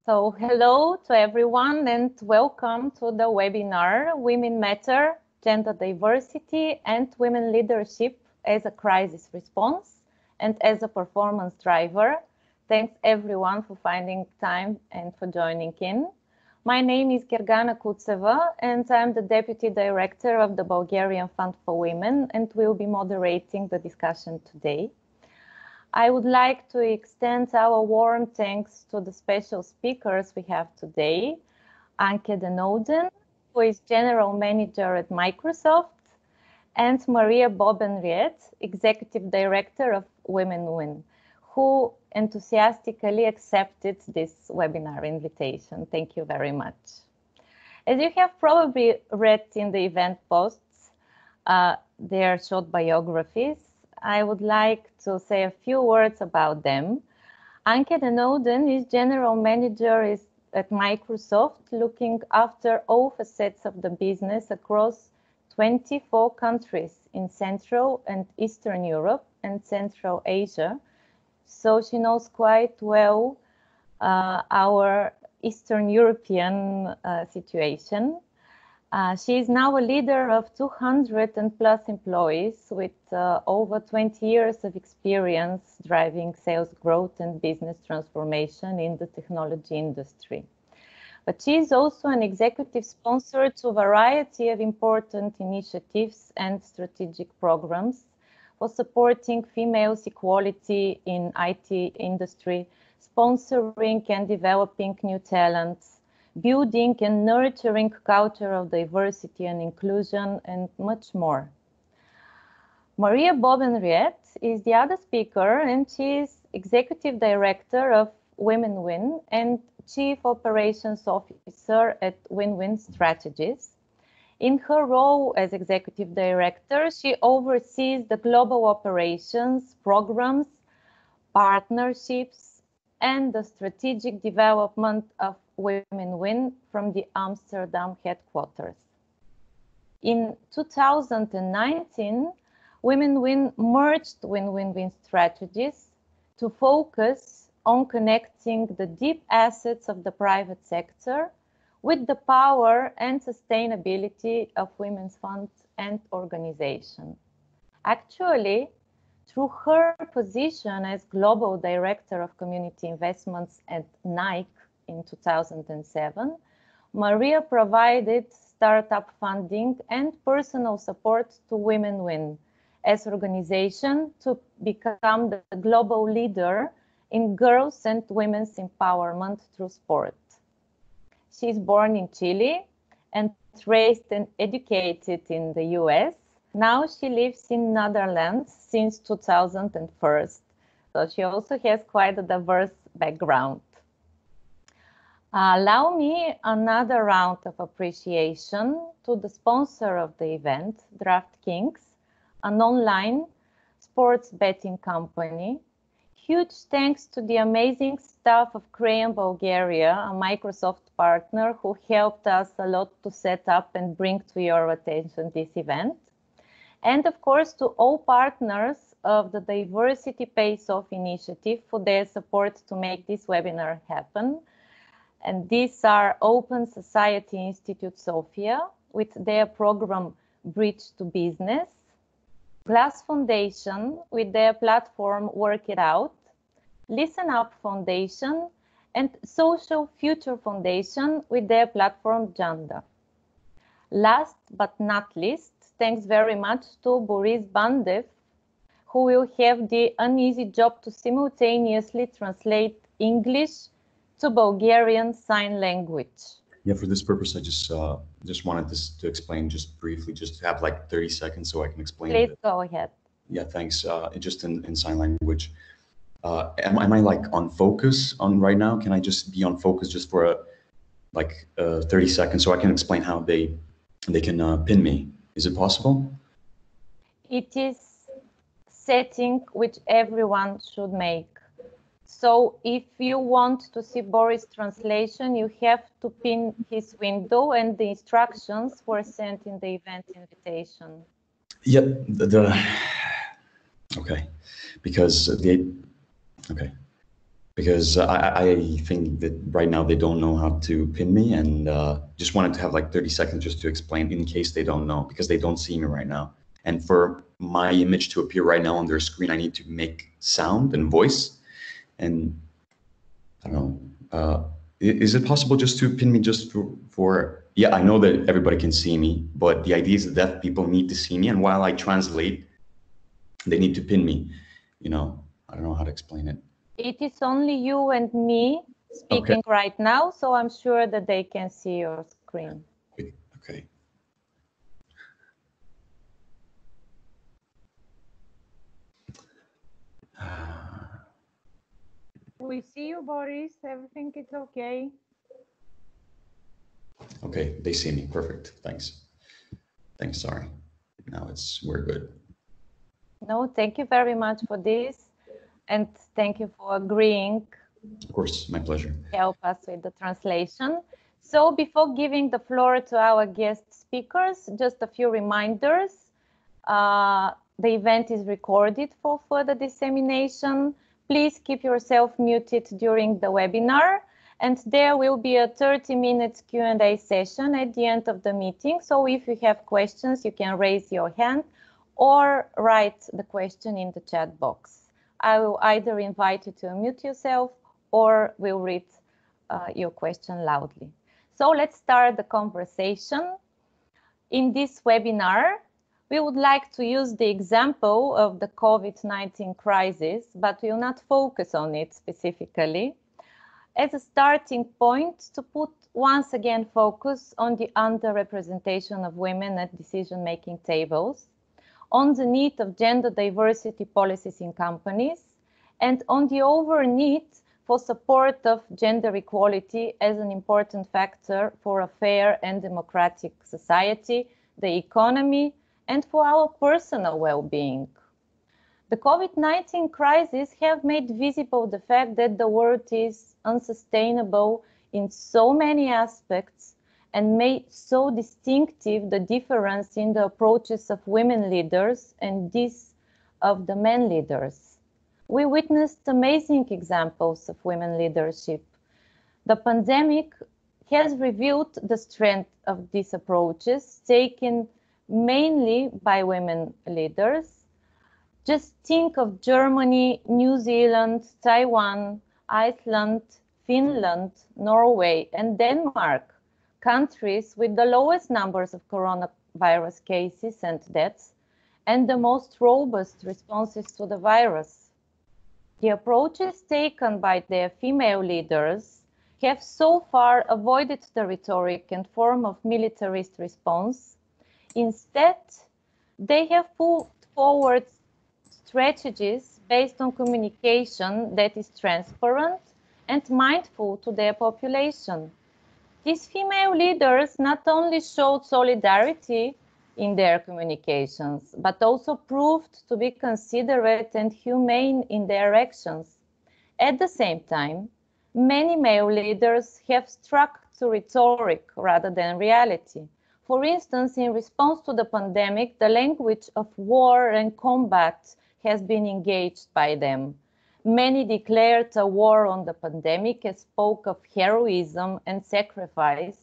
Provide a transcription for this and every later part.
So hello to everyone and welcome to the webinar Women Matter, Gender Diversity and Women Leadership as a Crisis Response and as a Performance Driver. Thanks everyone for finding time and for joining in. My name is Gergana Kutseva and I'm the Deputy Director of the Bulgarian Fund for Women and will be moderating the discussion today. I would like to extend our warm thanks to the special speakers we have today, Anke and Ouden, who is General Manager at Microsoft, and Maria Bobenrieth, Executive Director of Women Win, who enthusiastically accepted this webinar invitation. Thank you very much. As you have probably read in the event posts, their short biographies, I would like to say a few words about them. Anke and Ouden is General Manager at Microsoft, looking after all facets of the business across 24 countries in Central and Eastern Europe and Central Asia. So she knows quite well our Eastern European situation. She is now a leader of 200 and plus employees with over 20 years of experience driving sales growth and business transformation in the technology industry. But she is also an executive sponsor to a variety of important initiatives and strategic programs for supporting females' equality in IT industry, sponsoring and developing new talents, building and nurturing culture of diversity and inclusion, and much more. Maria Bobenrieth is the other speaker, and she is Executive Director of Women Win and Chief Operations Officer at Win-Win Strategies. In her role as Executive Director, she oversees the global operations, programs, partnerships, and the strategic development of Women Win from the Amsterdam headquarters. In 2019, Women Win merged Win-Win Strategies to focus on connecting the deep assets of the private sector with the power and sustainability of women's funds and organization. Actually, through her position as Global Director of Community Investments at Nike in 2007, Maria provided startup funding and personal support to Women Win as organization to become the global leader in girls' and women's empowerment through sport. She is born in Chile and raised and educated in the US. Now she lives in Netherlands since 2001, so she also has quite a diverse background. Allow me another round of appreciation to the sponsor of the event, DraftKings, an online sports betting company. Huge thanks to the amazing staff of Crayon Bulgaria, a Microsoft partner who helped us a lot to set up and bring to your attention this event. And of course, to all partners of the Diversity Pays Off initiative for their support to make this webinar happen. And these are Open Society Institute Sofia with their program Bridge to Business, Glass Foundation with their platform Work It Out, Listen Up Foundation, and Social Future Foundation with their platform Janda. Last but not least, thanks very much to Boris Bandev, who will have the uneasy job to simultaneously translate English to Bulgarian Sign Language. Yeah, for this purpose, I just wanted this to explain just briefly, just to have like 30 seconds so I can explain. Please go ahead. Yeah, thanks. Just in sign language. Am I like on focus on right now? Can I just be on focus just for 30 seconds so I can explain how they can pin me? Is it possible? It is setting which everyone should make. So if you want to see Boris' translation, you have to pin his window and the instructions were sent in the event invitation. Yep, okay, because okay. because I think that right now they don't know how to pin me, and just wanted to have like 30 seconds just to explain in case they don't know, because they don't see me right now. And for my image to appear right now on their screen, I need to make sound and voice. And I don't know, is it possible just to pin me just for, yeah, I know that everybody can see me, but the idea is that deaf people need to see me. And while I translate, they need to pin me, you know, I don't know how to explain it. It is only you and me speaking right now, so I'm sure that they can see your screen. Okay. We see you, Boris. Everything is okay. Okay, they see me. Perfect. Thanks. Thanks. Sorry. Now we're good. No, thank you very much for this. And thank you for agreeing. Of course, my pleasure. Help us with the translation. So before giving the floor to our guest speakers, just a few reminders. The event is recorded for further dissemination. Please keep yourself muted during the webinar. And there will be a 30-minute Q&A session at the end of the meeting. So if you have questions, you can raise your hand or write the question in the chat box. I will either invite you to unmute yourself or will read your question loudly. So let's start the conversation. In this webinar, we would like to use the example of the COVID-19 crisis, but we will not focus on it specifically, as a starting point to put once again focus on the underrepresentation of women at decision-making tables, on the need of gender diversity policies in companies, and on the over need for support of gender equality as an important factor for a fair and democratic society, the economy, and for our personal well-being. The COVID-19 crisis have made visible the fact that the world is unsustainable in so many aspects and made so distinctive the difference in the approaches of women leaders and this of the men leaders. We witnessed amazing examples of women leadership. The pandemic has revealed the strength of these approaches taken mainly by women leaders. Just think of Germany, New Zealand, Taiwan, Iceland, Finland, Norway, and Denmark, countries with the lowest numbers of coronavirus cases and deaths, and the most robust responses to the virus. The approaches taken by their female leaders have so far avoided the rhetoric and form of militarist response. Instead, they have put forward strategies based on communication that is transparent and mindful to their population. These female leaders not only showed solidarity in their communications, but also proved to be considerate and humane in their actions. At the same time, many male leaders have struck to rhetoric rather than reality. For instance, in response to the pandemic, the language of war and combat has been engaged by them. Many declared a war on the pandemic and spoke of heroism and sacrifice,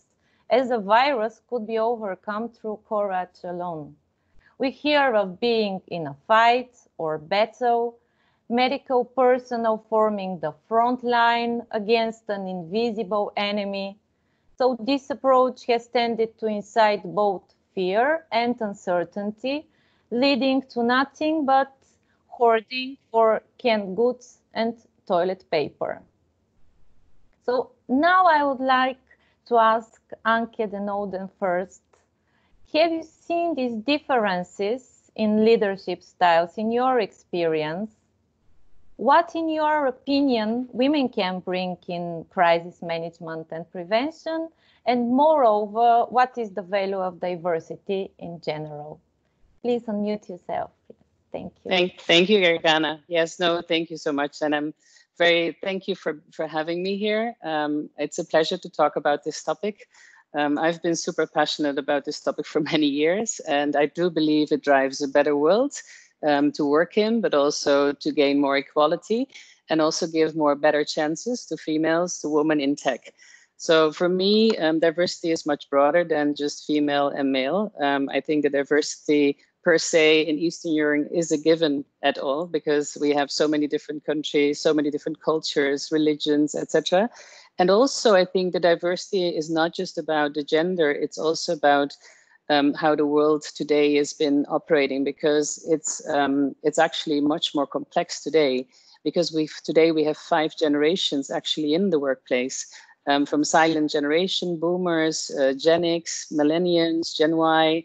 as the virus could be overcome through courage alone. We hear of being in a fight or battle, medical personnel forming the front line against an invisible enemy. So this approach has tended to incite both fear and uncertainty, leading to nothing but hoarding for canned goods and toilet paper. So now I would like to ask Anke and Ouden first. Have you seen these differences in leadership styles in your experience? What, in your opinion, women can bring in crisis management and prevention? And moreover, what is the value of diversity in general? Please unmute yourself. Thank you. Thank you, Gergana. Yes, no, thank you so much. And thank you for having me here. It's a pleasure to talk about this topic. I've been super passionate about this topic for many years, and I do believe it drives a better world to work in, but also to gain more equality. and also give more better chances to females, to women in tech. So for me, diversity is much broader than just female and male. I think the diversity per se in Eastern Europe is a given at all, because we have so many different countries, so many different cultures, religions, etc. And also, I think the diversity is not just about the gender, it's also about how the world today has been operating, because it's actually much more complex today, because today we have 5 generations actually in the workplace, from silent generation, boomers, Gen X, millennials, Gen Y.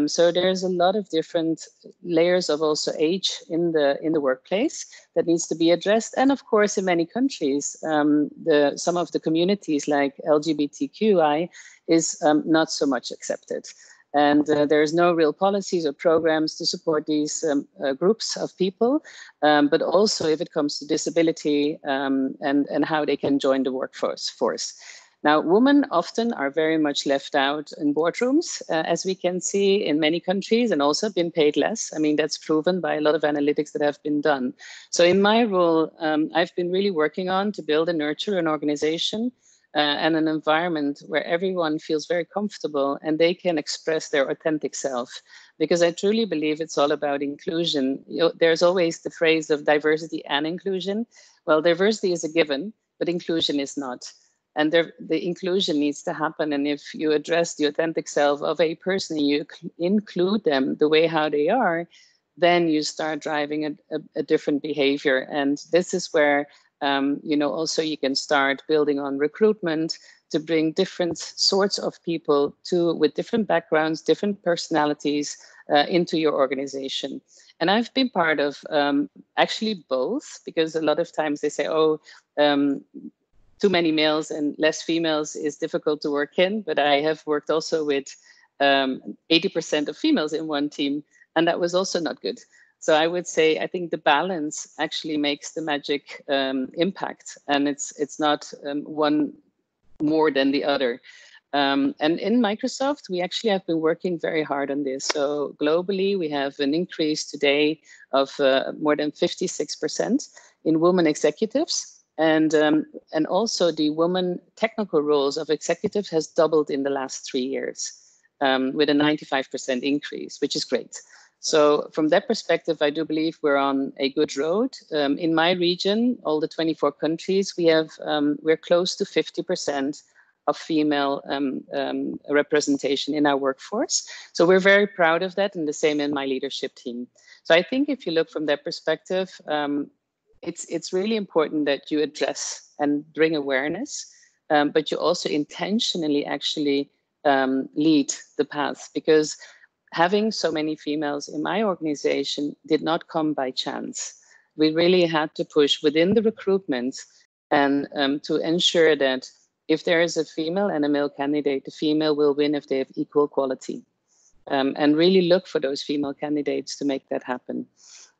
So there's a lot of different layers of also age in the workplace that needs to be addressed. And of course, in many countries, some of the communities like LGBTQI is not so much accepted. And there's no real policies or programs to support these groups of people, but also if it comes to disability and how they can join the workforce. Now, women often are very much left out in boardrooms, as we can see in many countries, and also been paid less. I mean, that's proven by a lot of analytics that have been done. So in my role, I've been really working on to build and nurture an organization and an environment where everyone feels very comfortable and they can express their authentic self. Because I truly believe it's all about inclusion. There's always the phrase of diversity and inclusion. Well, diversity is a given, but inclusion is not. And the inclusion needs to happen. And if you address the authentic self of a person, you include them the way how they are, then you start driving a different behavior. And this is where, also you can start building on recruitment to bring different sorts of people with different backgrounds, different personalities into your organization. And I've been part of actually both, because a lot of times they say, too many males and less females is difficult to work in, but I have worked also with 80% of females in one team, and that was also not good. So I would say, I think the balance actually makes the magic impact, and it's not one more than the other. And in Microsoft, we actually have been working very hard on this. So globally, we have an increase today of more than 56% in women executives. And also the women technical roles of executives has doubled in the last 3 years with a 95% increase, which is great. So from that perspective, I do believe we're on a good road. In my region, all the 24 countries, we're close to 50% of female representation in our workforce. So we're very proud of that, and the same in my leadership team. So I think if you look from that perspective, it's really important that you address and bring awareness, but you also intentionally actually lead the path, because having so many females in my organization did not come by chance. We really had to push within the recruitment and to ensure that if there is a female and a male candidate, the female will win if they have equal quality, and really look for those female candidates to make that happen.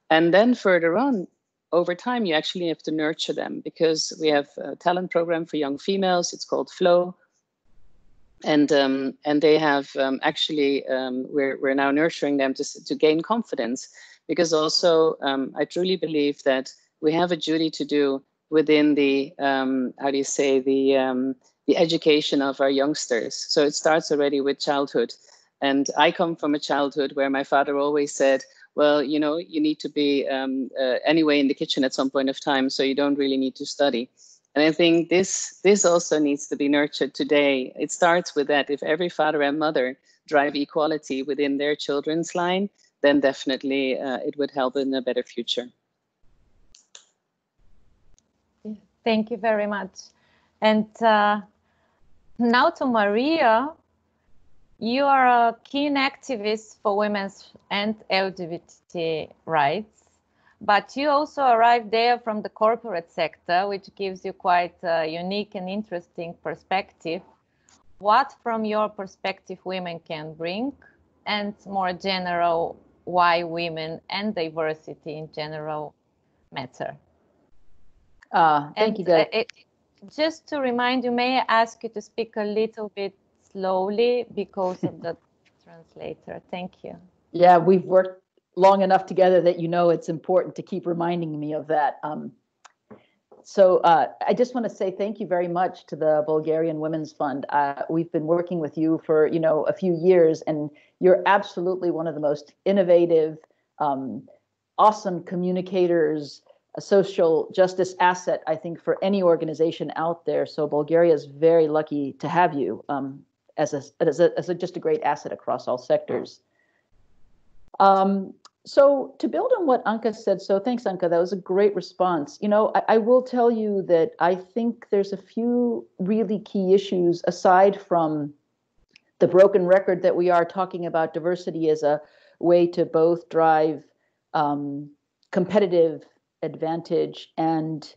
And then further on, over time, you actually have to nurture them, because we have a talent program for young females. It's called Flow. And they have we're now nurturing them to gain confidence, because also I truly believe that we have a duty to do within the the education of our youngsters. So it starts already with childhood. And I come from a childhood where my father always said, well, you need to be anyway in the kitchen at some point of time, so you don't really need to study. And I think this also needs to be nurtured today. It starts with that. If every father and mother drive equality within their children's line, then definitely it would help in a better future. Thank you very much. And now to Maria. You are a keen activist for women's and LGBT rights, but you also arrived there from the corporate sector, which gives you quite a unique and interesting perspective. What, from your perspective, women can bring, and more general, why women and diversity in general matter? Thank you, Deb. Just to remind you, may I ask you to speak a little bit slowly because of the translator? Thank you. Yeah, we've worked long enough together that it's important to keep reminding me of that. So I just want to say thank you very much to the Bulgarian Women's Fund. We've been working with you for, a few years, and you're absolutely one of the most innovative, awesome communicators, a social justice asset, I think, for any organization out there. So Bulgaria is very lucky to have you as just a great asset across all sectors. So to build on what Anke said, so thanks, Anke, that was a great response. I will tell you that I think there's a few really key issues aside from the broken record that we are talking about diversity as a way to both drive competitive advantage and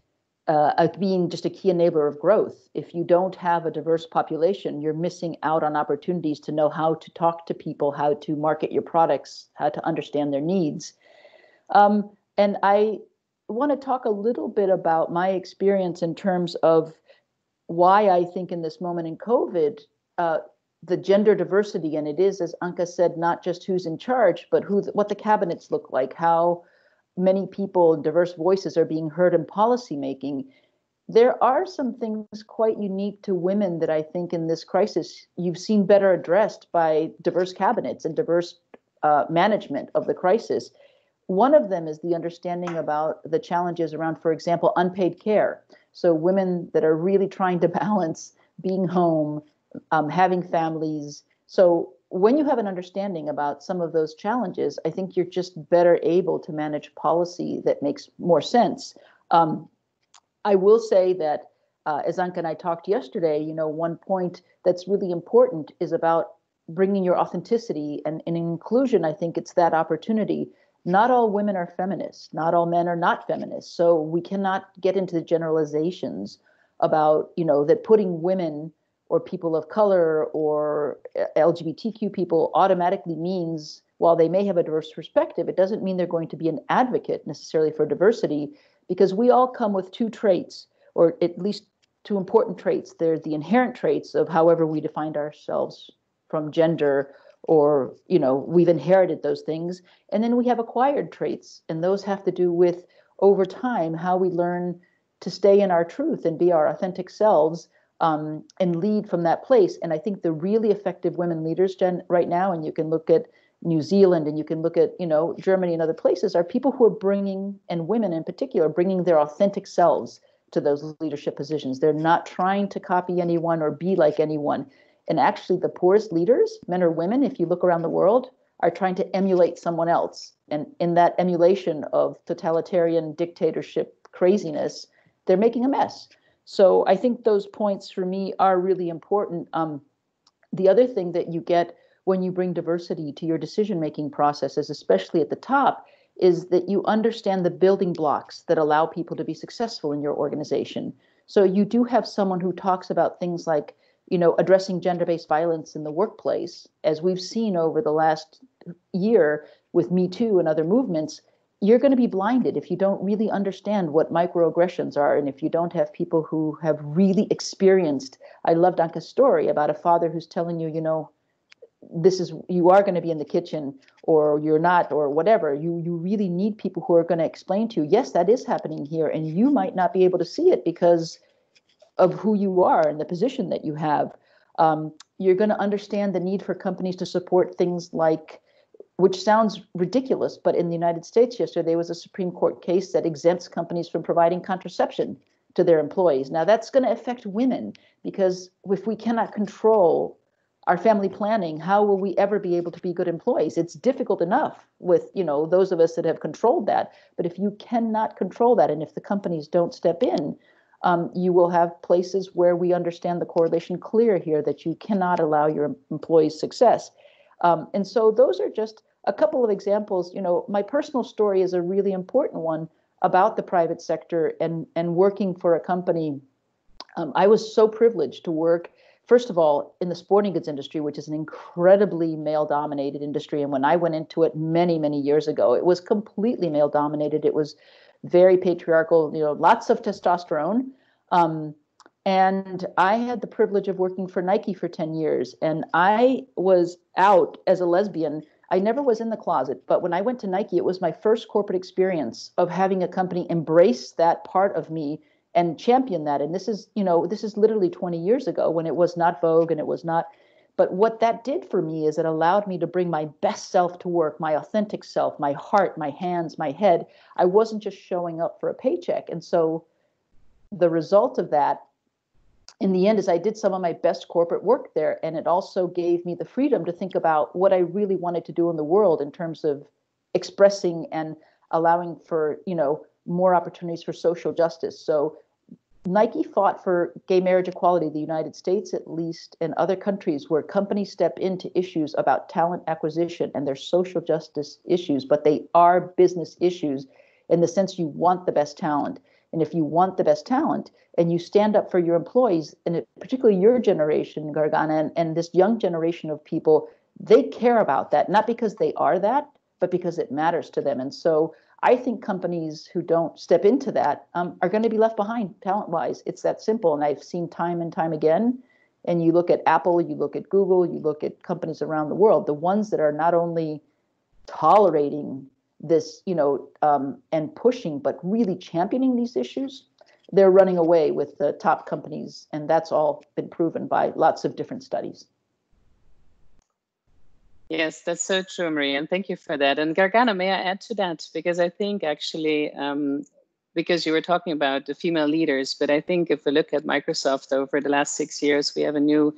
being just a key enabler of growth. If you don't have a diverse population, you're missing out on opportunities to know how to talk to people, how to market your products, how to understand their needs. And I want to talk a little bit about my experience in terms of why I think in this moment in COVID, the gender diversity, and it is, as Anke said, not just who's in charge, but what the cabinets look like, how many people, diverse voices are being heard in policymaking. There are some things quite unique to women that I think in this crisis you've seen better addressed by diverse cabinets and diverse management of the crisis. One of them is the understanding about the challenges around, for example, unpaid care. So women that are really trying to balance being home, having families. So when you have an understanding about some of those challenges, I think you're just better able to manage policy that makes more sense. I will say that, as Anke and I talked yesterday, one point that's really important is about bringing your authenticity, and in inclusion, I think it's that opportunity. Not all women are feminists. Not all men are not feminists. So we cannot get into the generalizations about, that putting women or people of color or LGBTQ people automatically means, while they may have a diverse perspective, it doesn't mean they're going to be an advocate necessarily for diversity, because we all come with two traits, or at least two important traits. There's the inherent traits of however we defined ourselves from gender, or, we've inherited those things. And then we have acquired traits, and those have to do with, over time, how we learn to stay in our truth and be our authentic selves, and lead from that place. And I think the really effective women leaders, Jen, right now, and you can look at New Zealand and you can look at, Germany and other places, are people who are bringing, and women in particular, bringing their authentic selves to those leadership positions. They're not trying to copy anyone or be like anyone. And actually the poorest leaders, men or women, if you look around the world, are trying to emulate someone else. And in that emulation of totalitarian dictatorship craziness, they're making a mess. So I think those points for me are really important. The other thing that you get when you bring diversity to your decision-making processes, especially at the top, is that you understand the building blocks that allow people to be successful in your organization. So you do have someone who talks about things like, addressing gender-based violence in the workplace, as we've seen over the last year with Me Too and other movements. You're going to be blinded if you don't really understand what microaggressions are, and if you don't have people who have really experienced. I loved Anke's story about a father who's telling you, you are going to be in the kitchen, or you're not, or whatever. You really need people who are going to explain to you, yes, that is happening here, and you might not be able to see it because of who you are and the position that you have. You're going to understand the need for companies to support things like, which sounds ridiculous, but in the United States yesterday, there was a Supreme Court case that exempts companies from providing contraception to their employees. Now, that's going to affect women, because if we cannot control our family planning, how will we ever be able to be good employees? It's difficult enough with, those of us that have controlled that. But if you cannot control that, and if the companies don't step in, you will have places where we understand the correlation clear here, that you cannot allow your employees' success. And so those are just a couple of examples. My personal story is a really important one about the private sector and working for a company. I was so privileged to work, first of all, in the sporting goods industry, which is an incredibly male-dominated industry. And when I went into it many, many years ago, it was completely male-dominated. It was very patriarchal, lots of testosterone. And I had the privilege of working for Nike for 10 years. And I was out as a lesbian. I never was in the closet, but when I went to Nike, it was my first corporate experience of having a company embrace that part of me and champion that. And this is, this is literally 20 years ago when it was not vogue and it was not. But what that did for me is it allowed me to bring my best self to work, my authentic self, my heart, my hands, my head. I wasn't just showing up for a paycheck. And so the result of that, in the end, is I did some of my best corporate work there. And it also gave me the freedom to think about what I really wanted to do in the world in terms of expressing and allowing for, more opportunities for social justice. So Nike fought for gay marriage equality in the United States, at least, and other countries where companies step into issues about talent acquisition, and they're social justice issues, but they are business issues in the sense you want the best talent. And if you want the best talent and you stand up for your employees, and particularly your generation, Gargana, and this young generation of people, they care about that, not because they are that, but because it matters to them. And so I think companies who don't step into that are going to be left behind talent-wise. It's that simple. And I've seen time and time again. And you look at Apple, you look at Google, you look at companies around the world, the ones that are not only tolerating this, and pushing, but really championing these issues, they're running away with the top companies. And that's all been proven by lots of different studies. Yes, that's so true, Maria, and thank you for that. And Gargana, may I add to that? Because I think actually, because you were talking about the female leaders, but I think if we look at Microsoft over the last 6 years, we have a new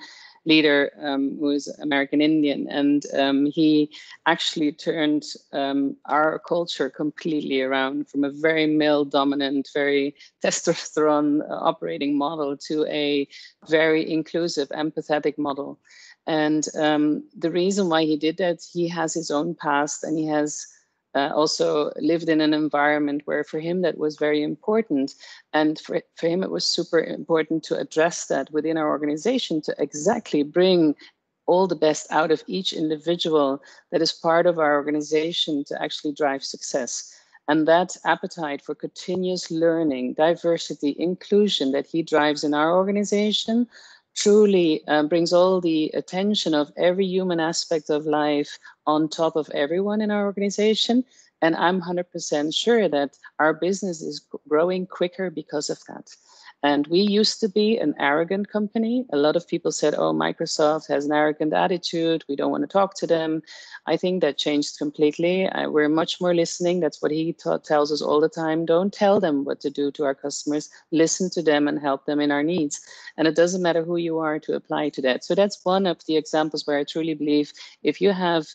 leader who's American Indian, and he actually turned our culture completely around from a very male-dominant, very testosterone operating model to a very inclusive, empathetic model. And the reason why he did that, he has his own past, and he has also lived in an environment where for him that was very important. And for him, it was super important to address that within our organization, to exactly bring all the best out of each individual that is part of our organization to actually drive success. And that appetite for continuous learning, diversity, inclusion that he drives in our organization truly brings all the attention of every human aspect of life on top of everyone in our organization. And I'm 100% sure that our business is growing quicker because of that. And we used to be an arrogant company. A lot of people said, oh, Microsoft has an arrogant attitude. We don't want to talk to them. I think that changed completely. We're much more listening. That's what he tells us all the time. Don't tell them what to do to our customers. Listen to them and help them in our needs. And it doesn't matter who you are to apply to that. So that's one of the examples where I truly believe if you have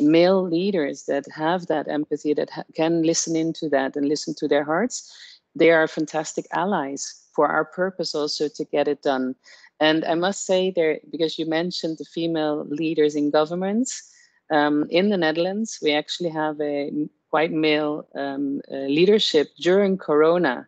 male leaders that have that empathy, that can listen into that and listen to their hearts, they are fantastic allies for our purpose also to get it done. And I must say there, because you mentioned the female leaders in governments, in the Netherlands, we actually have a quite male leadership during Corona.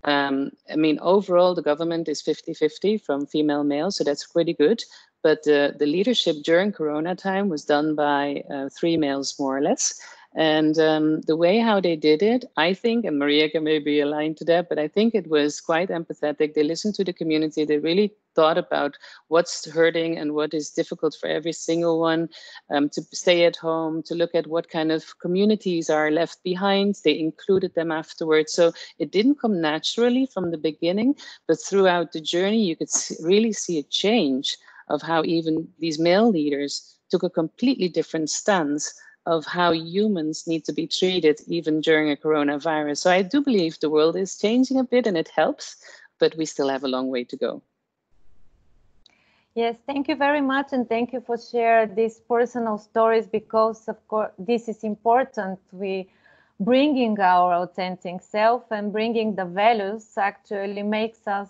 I mean, overall, the government is 50-50 from female male, so that's pretty good. But the leadership during Corona time was done by 3 males, more or less. And the way how they did it, I think, and Maria can maybe align to that, but I think it was quite empathetic. They listened to the community. They really thought about what's hurting and what is difficult for every single one, to stay at home, to look at what kind of communities are left behind. They included them afterwards. So it didn't come naturally from the beginning, but throughout the journey, you could really see a change of how even these male leaders took a completely different stance of how humans need to be treated even during a coronavirus. So I do believe the world is changing a bit and it helps, but we still have a long way to go. Yes, thank you very much. And thank you for sharing these personal stories, because of course this is important. We bringing our authentic self and bringing the values actually makes us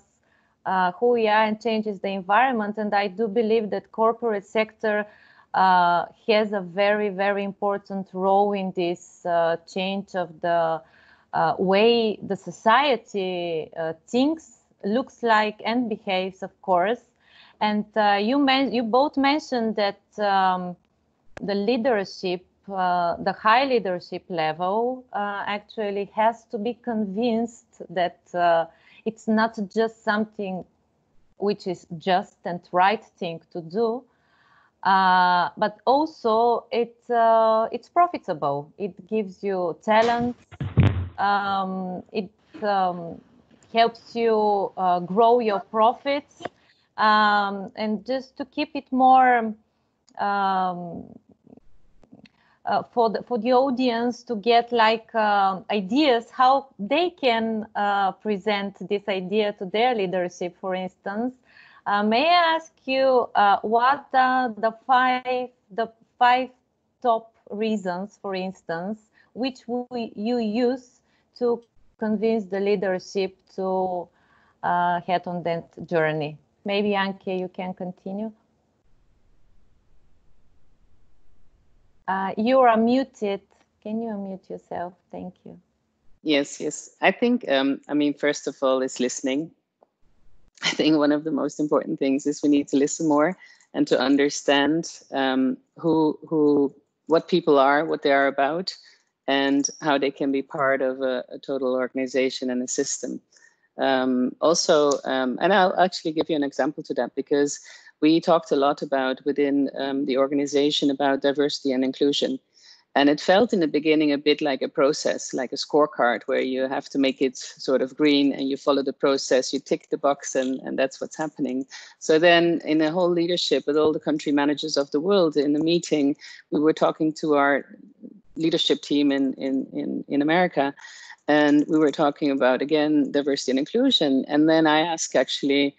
who we are and changes the environment. And I do believe that corporate sector has a very, very important role in this change of the way the society thinks, looks like, and behaves, of course. And you both mentioned that the leadership, the high leadership level, actually has to be convinced that it's not just something which is just and right thing to do, but also it's profitable. It gives you talent. It helps you grow your profits, and just to keep it more for the audience to get like ideas how they can present this idea to their leadership, for instance. May I ask you what are the five top reasons, for instance, which you use to convince the leadership to head on that journey? Maybe Anke, you can continue. You are muted. Can you unmute yourself? Thank you. Yes. I think, I mean, first of all, is listening. I think one of the most important things is we need to listen more and to understand what people are, what they are about, and how they can be part of a total organization and a system. And I'll actually give you an example to that, because we talked a lot about within the organization about diversity and inclusion. And it felt in the beginning a bit like a process, like a scorecard, where you have to make it sort of green and you follow the process, you tick the box, and that's what's happening. So then in the whole leadership with all the country managers of the world in the meeting, we were talking to our leadership team in America, and we were talking about, again, diversity and inclusion. And then I asked, actually,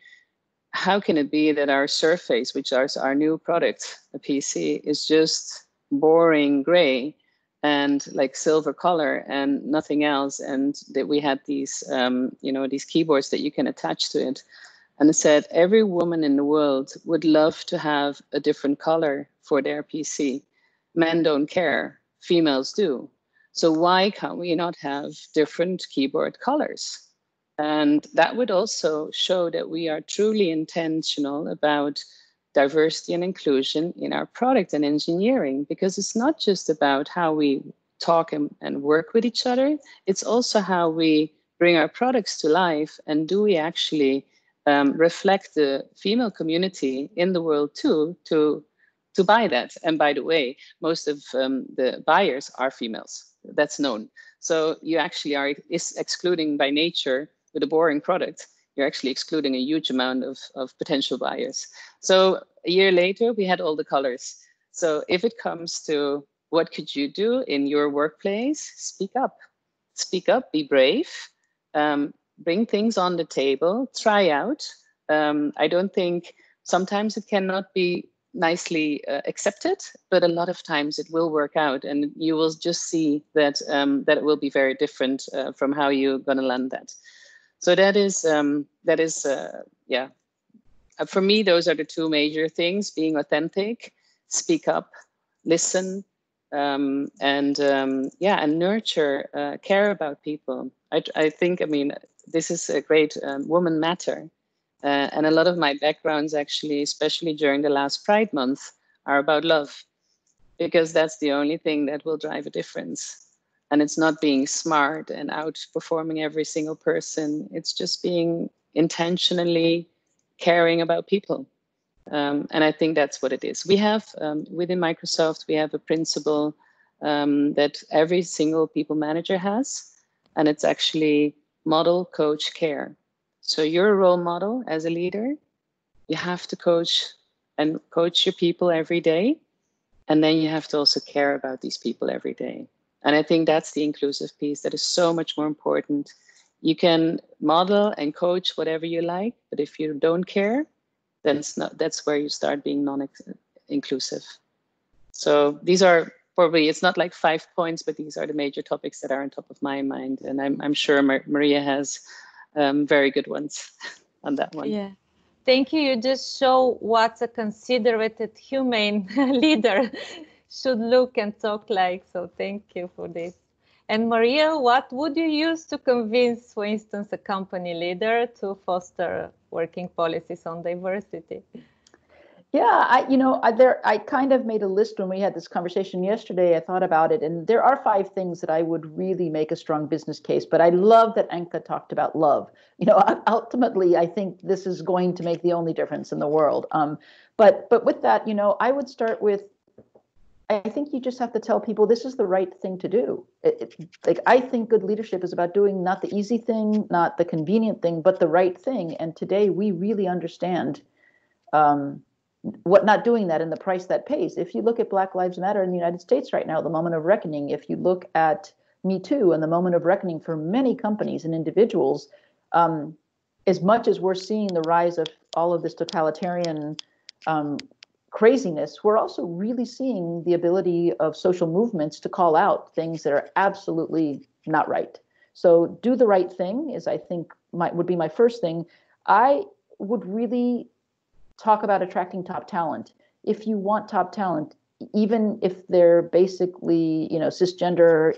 how can it be that our surface, which is our new product, a PC, is just boring gray and like silver color and nothing else, and that we had these these keyboards that you can attach to it? And I said, every woman in the world would love to have a different color for their PC. Men don't care, females do. So why can't we not have different keyboard colors? And that would also show that we are truly intentional about diversity and inclusion in our product and engineering, because it's not just about how we talk and work with each other, it's also how we bring our products to life, and do we actually reflect the female community in the world too, to buy that. And by the way, most of the buyers are females, that's known. So you actually are excluding by nature, with a boring product, you're actually excluding a huge amount of potential buyers. So a year later, we had all the colors. So if it comes to what could you do in your workplace, speak up. Speak up, be brave, bring things on the table, try out. I don't think, sometimes it cannot be nicely accepted, but a lot of times it will work out, and you will just see that that it will be very different from how you're going to land that. So that is for me, those are the two major things: being authentic, speak up, listen, and nurture, care about people. I think, I mean, this is a great woman matter. And a lot of my backgrounds, actually, especially during the last Pride Month, are about love, because that's the only thing that will drive a difference. And it's not being smart and outperforming every single person. It's just being intentionally caring about people. And I think that's what it is. We have, within Microsoft, we have a principle that every single people manager has, and it's actually model, coach, care. So you're a role model as a leader. You have to coach your people every day. And then you have to also care about these people every day. And I think that's the inclusive piece that is so much more important. You can model and coach whatever you like, but if you don't care, then that's where you start being non-inclusive. So these are probably, it's not like 5 points, but these are the major topics that are on top of my mind. And I'm sure Maria has very good ones on that one. Yeah, thank you. You just show what a considerate, humane leader should look and talk like. So thank you for this. And Maria, what would you use to convince, for instance, a company leader to foster working policies on diversity? Yeah, I kind of made a list when we had this conversation yesterday. I thought about it, and there are 5 things that I would really make a strong business case. But I love that Anke talked about love. Ultimately, I think this is going to make the only difference in the world. But with that, I would start with I think you just have to tell people this is the right thing to do. Like, I think good leadership is about doing not the easy thing, not the convenient thing, but the right thing. And today we really understand what not doing that and the price that pays. If you look at Black Lives Matter in the United States right now, the moment of reckoning, if you look at Me Too and the moment of reckoning for many companies and individuals, as much as we're seeing the rise of all of this totalitarian craziness, we're also really seeing the ability of social movements to call out things that are absolutely not right. So do the right thing is, I think, would be my first thing. I would really talk about attracting top talent. If you want top talent, even if they're basically, cisgender,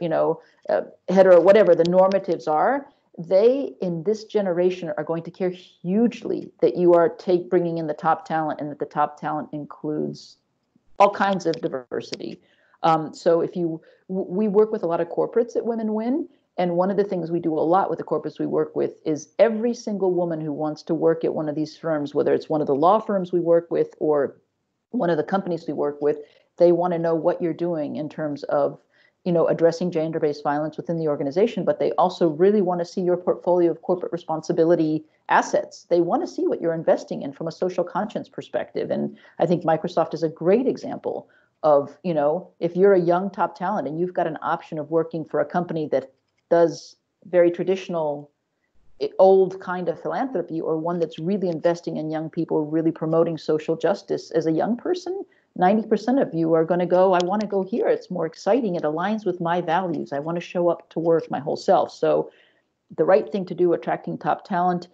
hetero, whatever the normatives are, they in this generation are going to care hugely that you are bringing in the top talent, and that the top talent includes all kinds of diversity. So we work with a lot of corporates at Women Win, and one of the things we do a lot with the corporates we work with is every single woman who wants to work at one of these firms, whether it's one of the law firms we work with or one of the companies we work with, they want to know what you're doing in terms of addressing gender-based violence within the organization, but they also really want to see your portfolio of corporate responsibility assets. They want to see what you're investing in from a social conscience perspective. And I think Microsoft is a great example of, if you're a young top talent and you've got an option of working for a company that does very traditional, old kind of philanthropy, or one that's really investing in young people, really promoting social justice as a young person, 90% of you are going to go, I want to go here. It's more exciting. It aligns with my values. I want to show up to work my whole self. So the right thing to do, attracting top talent.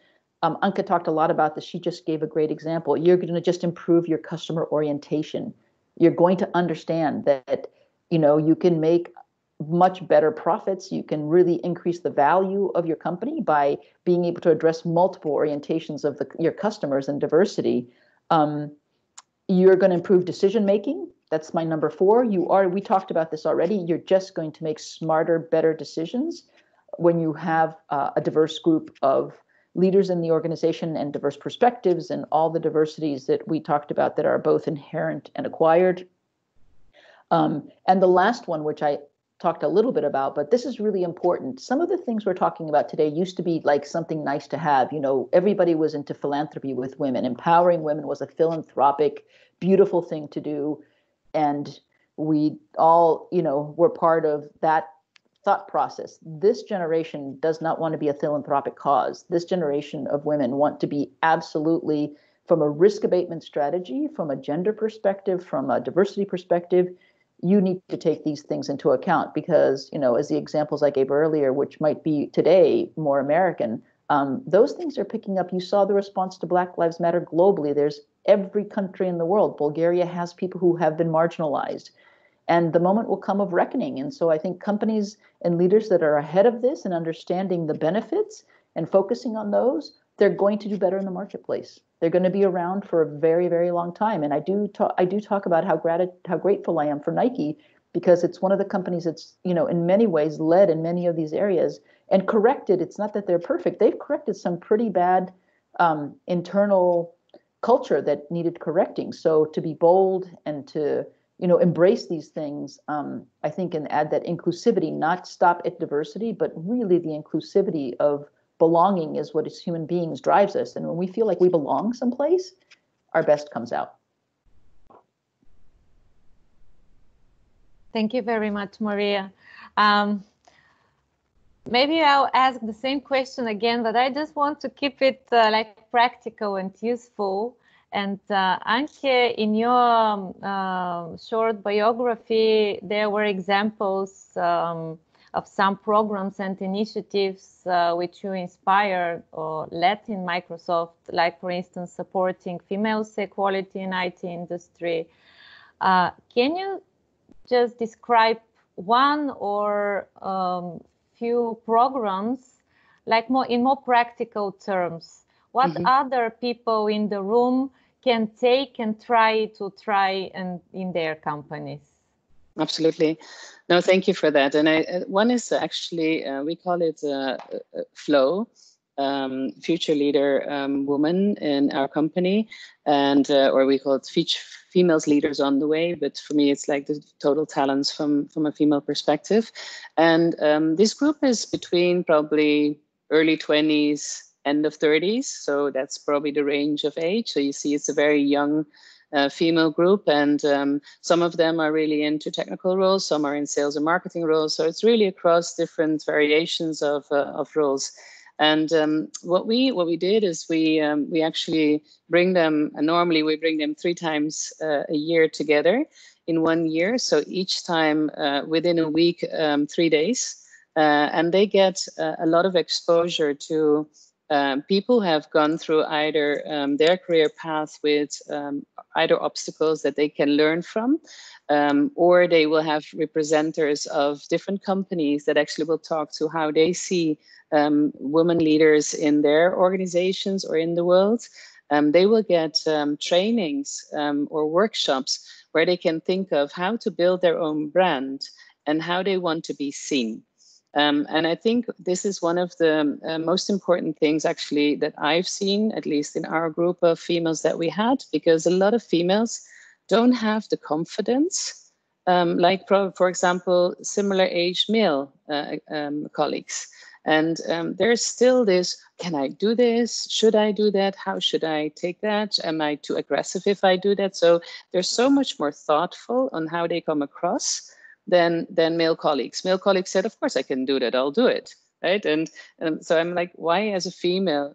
Anke talked a lot about this. She just gave a great example. You're going to just improve your customer orientation. You're going to understand that, you can make much better profits. You can really increase the value of your company by being able to address multiple orientations of your customers and diversity. You're going to improve decision making. That's my number 4. We talked about this already. You're just going to make smarter, better decisions when you have a diverse group of leaders in the organization and diverse perspectives and all the diversities that we talked about that are both inherent and acquired. And the last one, which I talked a little bit about, but this is really important. Some of the things we're talking about today used to be like something nice to have. Everybody was into philanthropy with women. Empowering women was a philanthropic, beautiful thing to do. And we all, were part of that thought process. This generation does not want to be a philanthropic cause. This generation of women want to be absolutely, from a risk abatement strategy, from a gender perspective, from a diversity perspective, you need to take these things into account because, as the examples I gave earlier, which might be today more American, those things are picking up. You saw the response to Black Lives Matter globally. There's every country in the world. Bulgaria has people who have been marginalized. And the moment will come of reckoning. And so I think companies and leaders that are ahead of this and understanding the benefits and focusing on those, they're going to do better in the marketplace. They're going to be around for a very, very long time. And I do talk about how grateful I am for Nike, because it's one of the companies that's, in many ways led in many of these areas and corrected. It's not that they're perfect. They've corrected some pretty bad internal culture that needed correcting. So to be bold and to, embrace these things, I think, and add that inclusivity, not stop at diversity, but really the inclusivity of belonging is what as human beings drives us. And when we feel like we belong someplace, our best comes out. Thank you very much, Maria. Maybe I'll ask the same question again, but I just want to keep it like practical and useful. And Anke, in your short biography, there were examples of some programs and initiatives which you inspired or led in Microsoft, like, for instance, supporting females equality in IT industry. Can you just describe one or few programs, like in more practical terms? What other people in the room can take and try and in their companies? Absolutely. No, thank you for that. And one is actually, we call it flow. future leader woman in our company, and or we call it females leaders on the way, but for me it's like the total talents from a female perspective. And this group is between probably early 20s, end of 30s, so that's probably the range of age. So you see it's a very young female group, and some of them are really into technical roles, some are in sales and marketing roles, so it's really across different variations of roles. And what we did is we actually bring them, normally we bring them 3 times a year together in 1 year. So each time within a week, 3 days, and they get a lot of exposure to people who have gone through either their career path with either obstacles that they can learn from, or they will have representatives of different companies that actually will talk to how they see women leaders in their organizations or in the world. They will get trainings or workshops where they can think of how to build their own brand and how they want to be seen. And I think this is one of the most important things actually that I've seen, at least in our group of females that we had, because a lot of females don't have the confidence, like for example, similar age male colleagues. And there's still this, can I do this? Should I do that? How should I take that? Am I too aggressive if I do that? So they're so much more thoughtful on how they come across than male colleagues. Male colleagues said, of course I can do that, I'll do it, right? And so I'm like, why as a female,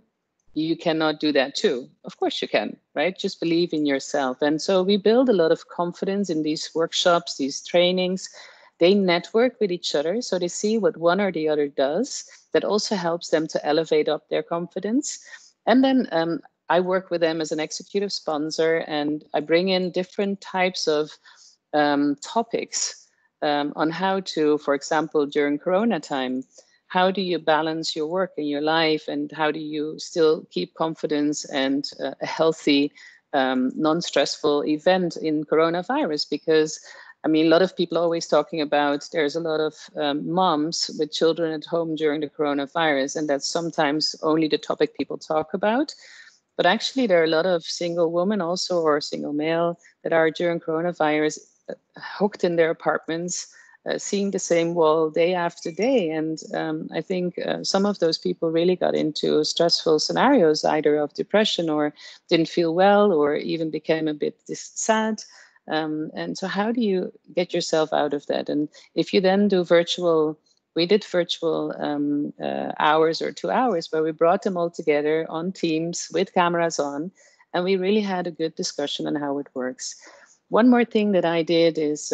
you cannot do that too? Of course you can, right? Just believe in yourself. And so we build a lot of confidence in these workshops, these trainings. They network with each other, so they see what one or the other does. That also helps them to elevate up their confidence. And then I work with them as an executive sponsor, and I bring in different types of topics on how to, for example, during Corona time, how do you balance your work and your life, and how do you still keep confidence and a healthy, non-stressful event in coronavirus? Because I mean, a lot of people are always talking about there's a lot of moms with children at home during the coronavirus, and that's sometimes only the topic people talk about. But actually, there are a lot of single women also, or single male, that are during coronavirus hooked in their apartments, seeing the same wall day after day. And I think some of those people really got into stressful scenarios, either of depression or didn't feel well, or even became a bit sad. And so how do you get yourself out of that? And if you then do virtual, we did virtual hours or 2 hours where we brought them all together on Teams with cameras on, and we really had a good discussion on how it works. One more thing that I did is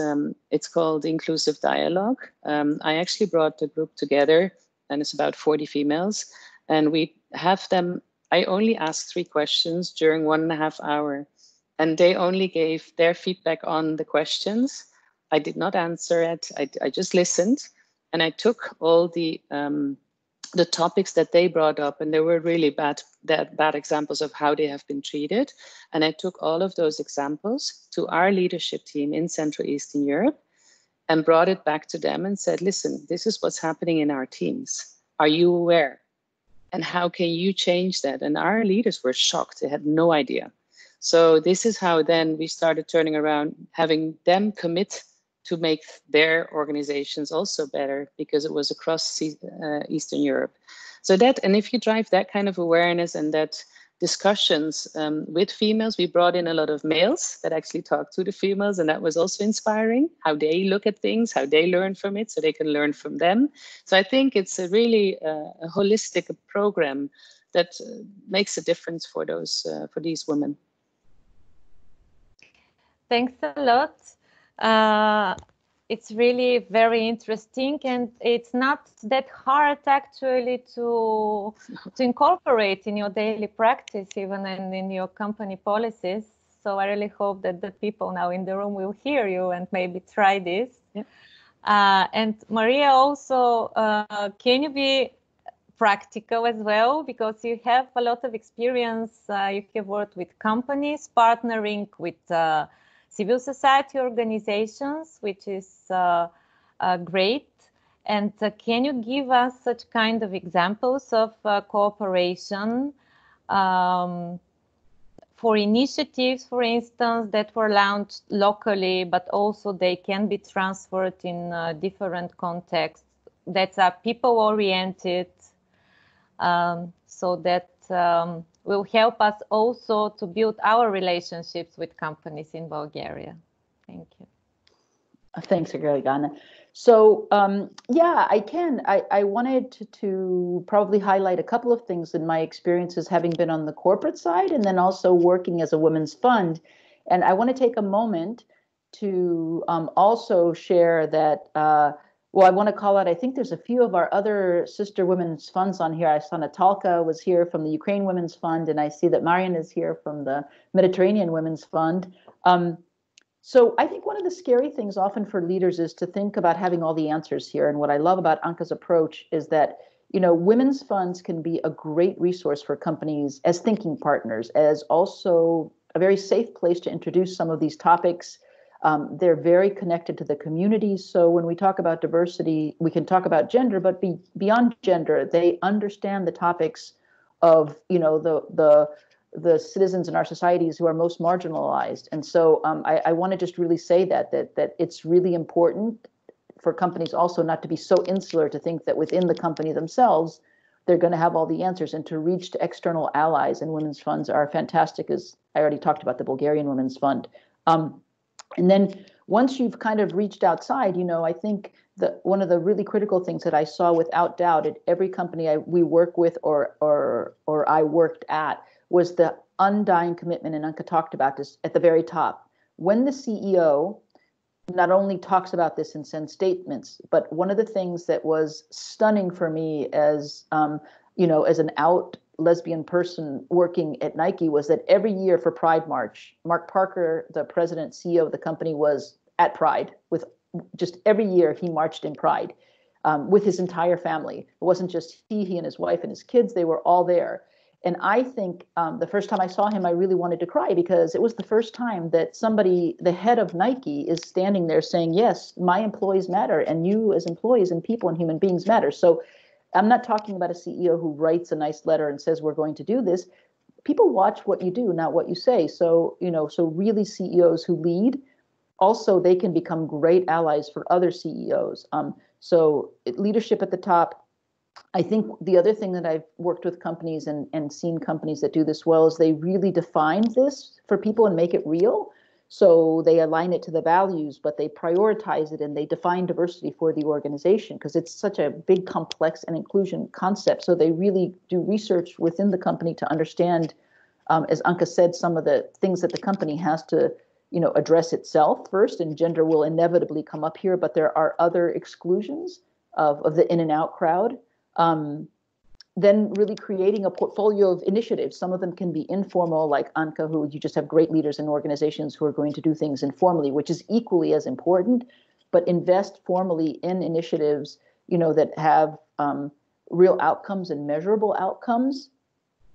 it's called inclusive dialogue. I actually brought the group together, and it's about 40 females, and we have them, I only asked 3 questions during 1.5 hours. And they only gave their feedback on the questions. I did not answer it. I just listened, and I took all the topics that they brought up, and there were really bad examples of how they have been treated. And I took all of those examples to our leadership team in Central Eastern Europe and brought it back to them and said, listen, this is what's happening in our teams. Are you aware? And how can you change that? And our leaders were shocked. They had no idea. So this is how then we started turning around, having them commit to make their organizations also better, because it was across Eastern Europe. So that, and if you drive that kind of awareness and that discussions with females, we brought in a lot of males that actually talked to the females, and that was also inspiring, how they look at things, how they learn from it, so they can learn from them. So I think it's a really a holistic program that makes a difference for these women. Thanks a lot. It's really very interesting, and it's not that hard actually to incorporate in your daily practice, even in your company policies. So I really hope that the people now in the room will hear you and maybe try this. Yeah. And Maria, also, can you be practical as well, because you have a lot of experience. You have worked with companies, partnering with civil society organizations, which is great. And can you give us such kind of examples of cooperation for initiatives, for instance, that were launched locally, but also they can be transferred in different contexts that are people-oriented, so that will help us also to build our relationships with companies in Bulgaria? Thank you. Thanks, Gana. So yeah, I can. I wanted to probably highlight a couple of things in my experiences having been on the corporate side and then also working as a women's fund. And I want to take a moment to also share that, well, I want to call out, I think there's a few of our other sister women's funds on here. I saw Natalka was here from the Ukraine Women's Fund, and I see that Marian is here from the Mediterranean Women's Fund. So I think one of the scary things often for leaders is to think about having all the answers here. And what I love about Anke's approach is that, you know, women's funds can be a great resource for companies as thinking partners, as also a very safe place to introduce some of these topics. They're very connected to the communities. So when we talk about diversity, we can talk about gender, but beyond gender, they understand the topics of, you know, the citizens in our societies who are most marginalized. And so I want to just really say that it's really important for companies also not to be so insular to think that within the company themselves, they're going to have all the answers, and to reach to external allies. And women's funds are fantastic, as I already talked about the Bulgarian Women's Fund. And then once you've kind of reached outside, you know, I think that one of the really critical things that I saw without doubt at every company we work with or I worked at was the undying commitment, and Anke talked about this at the very top. When the CEO not only talks about this and sends statements, but one of the things that was stunning for me as, you know, as an out lesbian person working at Nike was that every year for Pride March, Mark Parker, the president, CEO of the company, was at Pride with just every year he marched in Pride with his entire family. It wasn't just he and his wife and his kids, they were all there. And I think the first time I saw him, I really wanted to cry, because it was the first time that somebody, the head of Nike, is standing there saying, yes, my employees matter, and you as employees and people and human beings matter. So I'm not talking about a CEO who writes a nice letter and says, we're going to do this. People watch what you do, not what you say. So, you know, so really CEOs who lead, also they can become great allies for other CEOs. So leadership at the top. I think the other thing that I've worked with companies and seen companies that do this well is they really define this for people and make it real. So they align it to the values, but they prioritize it and they define diversity for the organization, because it's such a big, complex and inclusion concept. So they really do research within the company to understand, as Anke said, some of the things that the company has to, you know, address itself first, and gender will inevitably come up here, but there are other exclusions of the in and out crowd. Then really creating a portfolio of initiatives. Some of them can be informal, like Anke, who you just have great leaders in organizations who are going to do things informally, which is equally as important, but invest formally in initiatives, you know, that have real outcomes and measurable outcomes.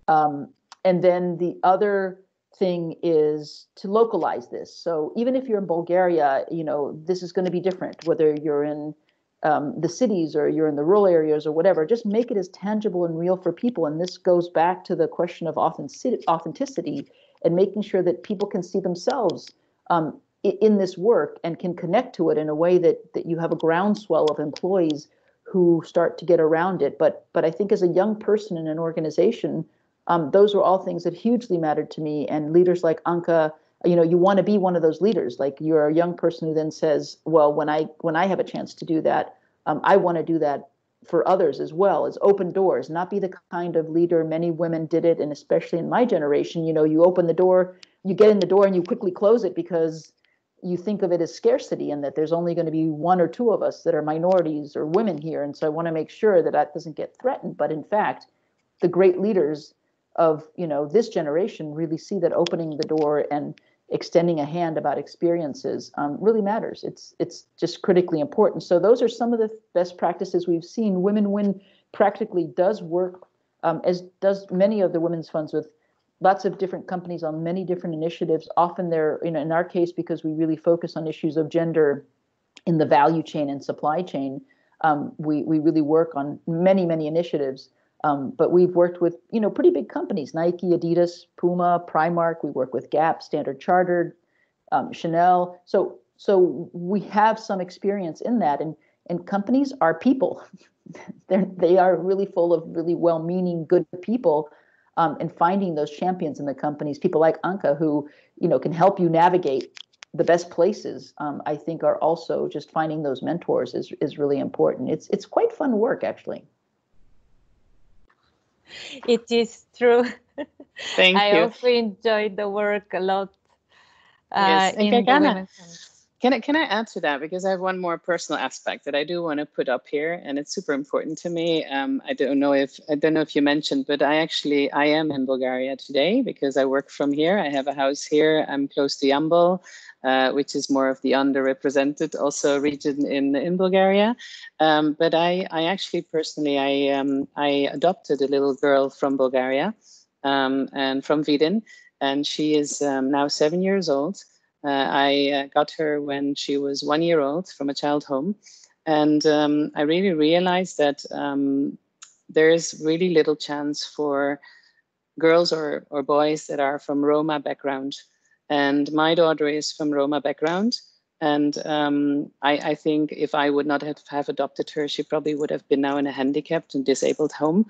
And then the other thing is to localize this. So even if you're in Bulgaria, you know, this is going to be different, whether you're in the cities or you're in the rural areas or whatever. Just make it as tangible and real for people. And this goes back to the question of authenticity and making sure that people can see themselves in this work and can connect to it in a way that you have a groundswell of employees who start to get around it. But I think as a young person in an organization, those were all things that hugely mattered to me. And leaders like Anke, you know, you want to be one of those leaders. Like, you're a young person who then says, well, when I have a chance to do that, I want to do that for others as well, as open doors, not be the kind of leader. Many women did it, and especially in my generation, you know, you open the door, you get in the door and you quickly close it because you think of it as scarcity and that there's only going to be one or two of us that are minorities or women here. And so I want to make sure that that doesn't get threatened. But in fact, the great leaders of, you know, this generation really see that opening the door and extending a hand about experiences really matters. It's just critically important. So those are some of the best practices we've seen. Women Win practically does work, as does many of the women's funds, with lots of different companies on many different initiatives. Often they're, you know, in our case, because we really focus on issues of gender in the value chain and supply chain, We really work on many initiatives. But we've worked with, pretty big companies, Nike, Adidas, Puma, Primark. We work with Gap, Standard Chartered, Chanel. So we have some experience in that. And companies are people. They are really full of really well-meaning, good people. And finding those champions in the companies, people like Anke, who, can help you navigate the best places, I think are also just finding those mentors is really important. It's quite fun work, actually. It is true. Thank you. I also enjoyed the work a lot. Yes, and in the Women's Summit. Can I add to that, because I have one more personal aspect that I do want to put up here, and it's super important to me. I don't know if you mentioned, but I am in Bulgaria today because I work from here. I have a house here. I'm close to Yambol, which is more of the underrepresented also region in Bulgaria. But I actually personally I adopted a little girl from Bulgaria and from Vidin, and she is now 7 years old. I got her when she was 1 year old from a child home. And I really realized that there is really little chance for girls or boys that are from Roma background. And my daughter is from Roma background. And I think if I would not have adopted her, she probably would have been now in a handicapped and disabled home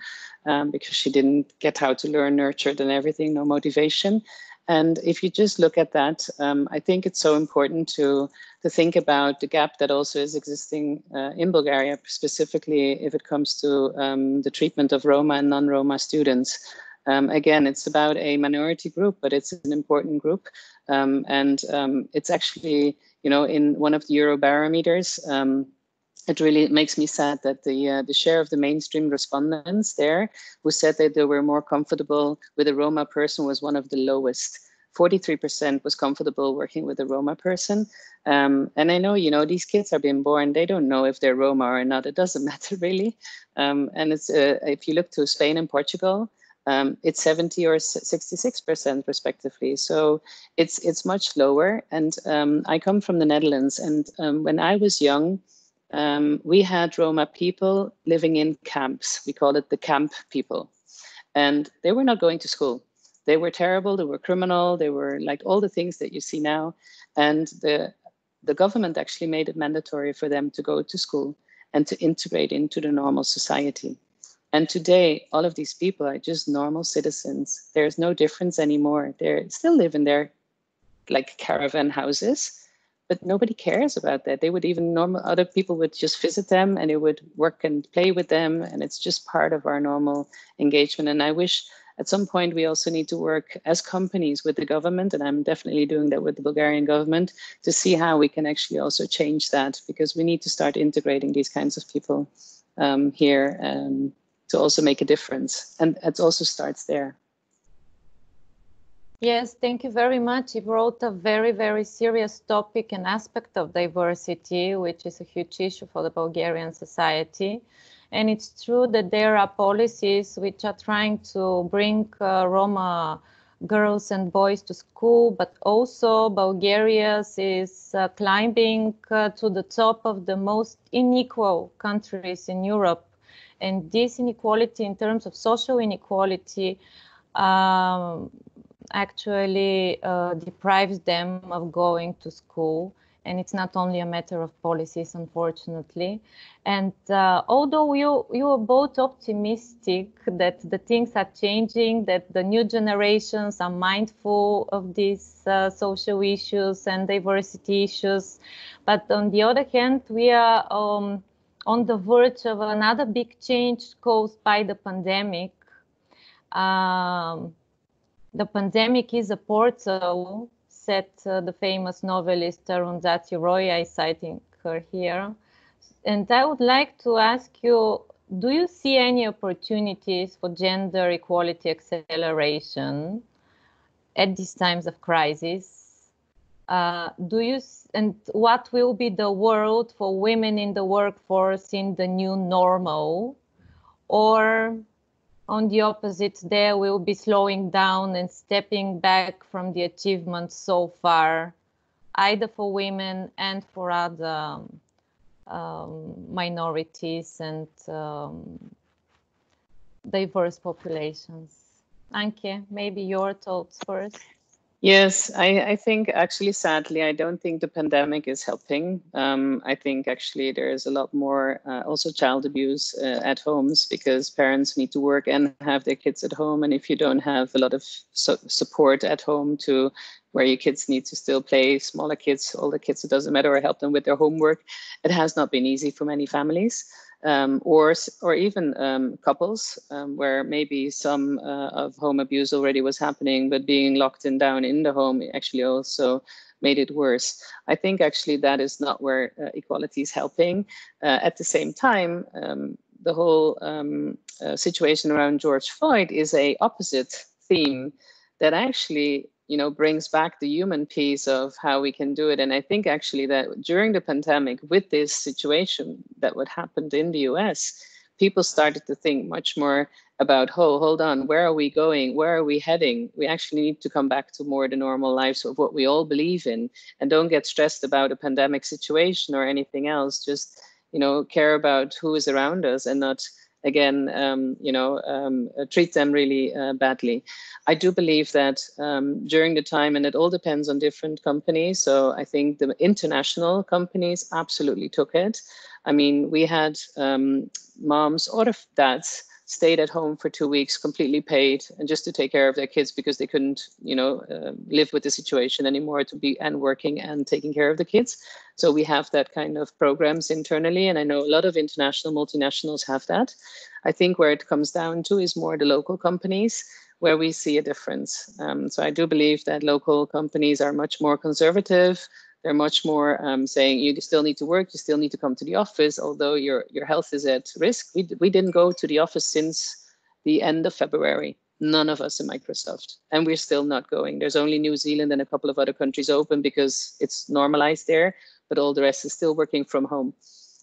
because she didn't get how to learn, nurtured and everything, no motivation. And if you just look at that, I think it's so important to think about the gap that also is existing in Bulgaria, specifically if it comes to the treatment of Roma and non-Roma students. Again, it's about a minority group, but it's an important group. And it's actually, in one of the Eurobarometers, it really makes me sad that the share of the mainstream respondents there who said that they were more comfortable with a Roma person was one of the lowest. 43% was comfortable working with a Roma person. And I know, these kids are being born, they don't know if they're Roma or not. It doesn't matter really. And it's if you look to Spain and Portugal, it's 70 or 66% respectively. So it's much lower. And I come from the Netherlands, and when I was young, we had Roma people living in camps. We call it the camp people. And they were not going to school. They were terrible, they were criminal, they were like all the things that you see now. And the government actually made it mandatory for them to go to school and to integrate into the normal society. And today, all of these people are just normal citizens. There's no difference anymore. They still live in their like caravan houses, but nobody cares about that. They would even other people would just visit them and they would work and play with them. And it's just part of our normal engagement. And I wish at some point we also need to work as companies with the government. And I'm definitely doing that with the Bulgarian government to see how we can actually also change that, because we need to start integrating these kinds of people here to also make a difference. And it also starts there. Yes, thank you very much. You brought a very, very serious topic and aspect of diversity, which is a huge issue for the Bulgarian society. And it's true that there are policies which are trying to bring Roma girls and boys to school, but also Bulgaria is climbing to the top of the most unequal countries in Europe. And this inequality in terms of social inequality actually deprives them of going to school. And it's not only a matter of policies, unfortunately. And although you are both optimistic that the things are changing, that the new generations are mindful of these social issues and diversity issues, but on the other hand, we are on the verge of another big change caused by the pandemic. The pandemic is a portal, said the famous novelist Arundhati Roy. I citing her here. And I would like to ask you, do you see any opportunities for gender equality acceleration at these times of crisis? And what will be the world for women in the workforce in the new normal? Or on the opposite, there will be slowing down and stepping back from the achievements so far, either for women and for other minorities and diverse populations. Anke, maybe your thoughts first. Yes, I think actually, sadly, I don't think the pandemic is helping. I think actually there is a lot more also child abuse at homes, because parents need to work and have their kids at home. And if you don't have a lot of support at home to where your kids need to still play, smaller kids, older kids, it doesn't matter, or help them with their homework, it has not been easy for many families. Or even couples where maybe some of home abuse already was happening, but being locked down in the home actually also made it worse. I think actually that is not where equality is helping. At the same time, the whole situation around George Floyd is a opposite theme that actually brings back the human piece of how we can do it. And I think actually that during the pandemic, with this situation that what happened in the US, people started to think much more about, hold on, where are we going? Where are we heading? We actually need to come back to more the normal lives of what we all believe in, and don't get stressed about a pandemic situation or anything else. Just, care about who is around us and not, again, treat them really badly. I do believe that during the time, and it all depends on different companies. So I think the international companies absolutely took it. I mean, we had moms or dads stayed at home for 2 weeks, completely paid, and just to take care of their kids because they couldn't, live with the situation anymore, to be and working and taking care of the kids. So we have that kind of programs internally, and I know a lot of international multinationals have that. I think where it comes down to is more the local companies, where we see a difference. So I do believe that local companies are much more conservative. They're much more saying you still need to work, you still need to come to the office, although your health is at risk. We didn't go to the office since the end of February. None of us in Microsoft, and we're still not going. There's only New Zealand and a couple of other countries open because it's normalized there, but all the rest is still working from home.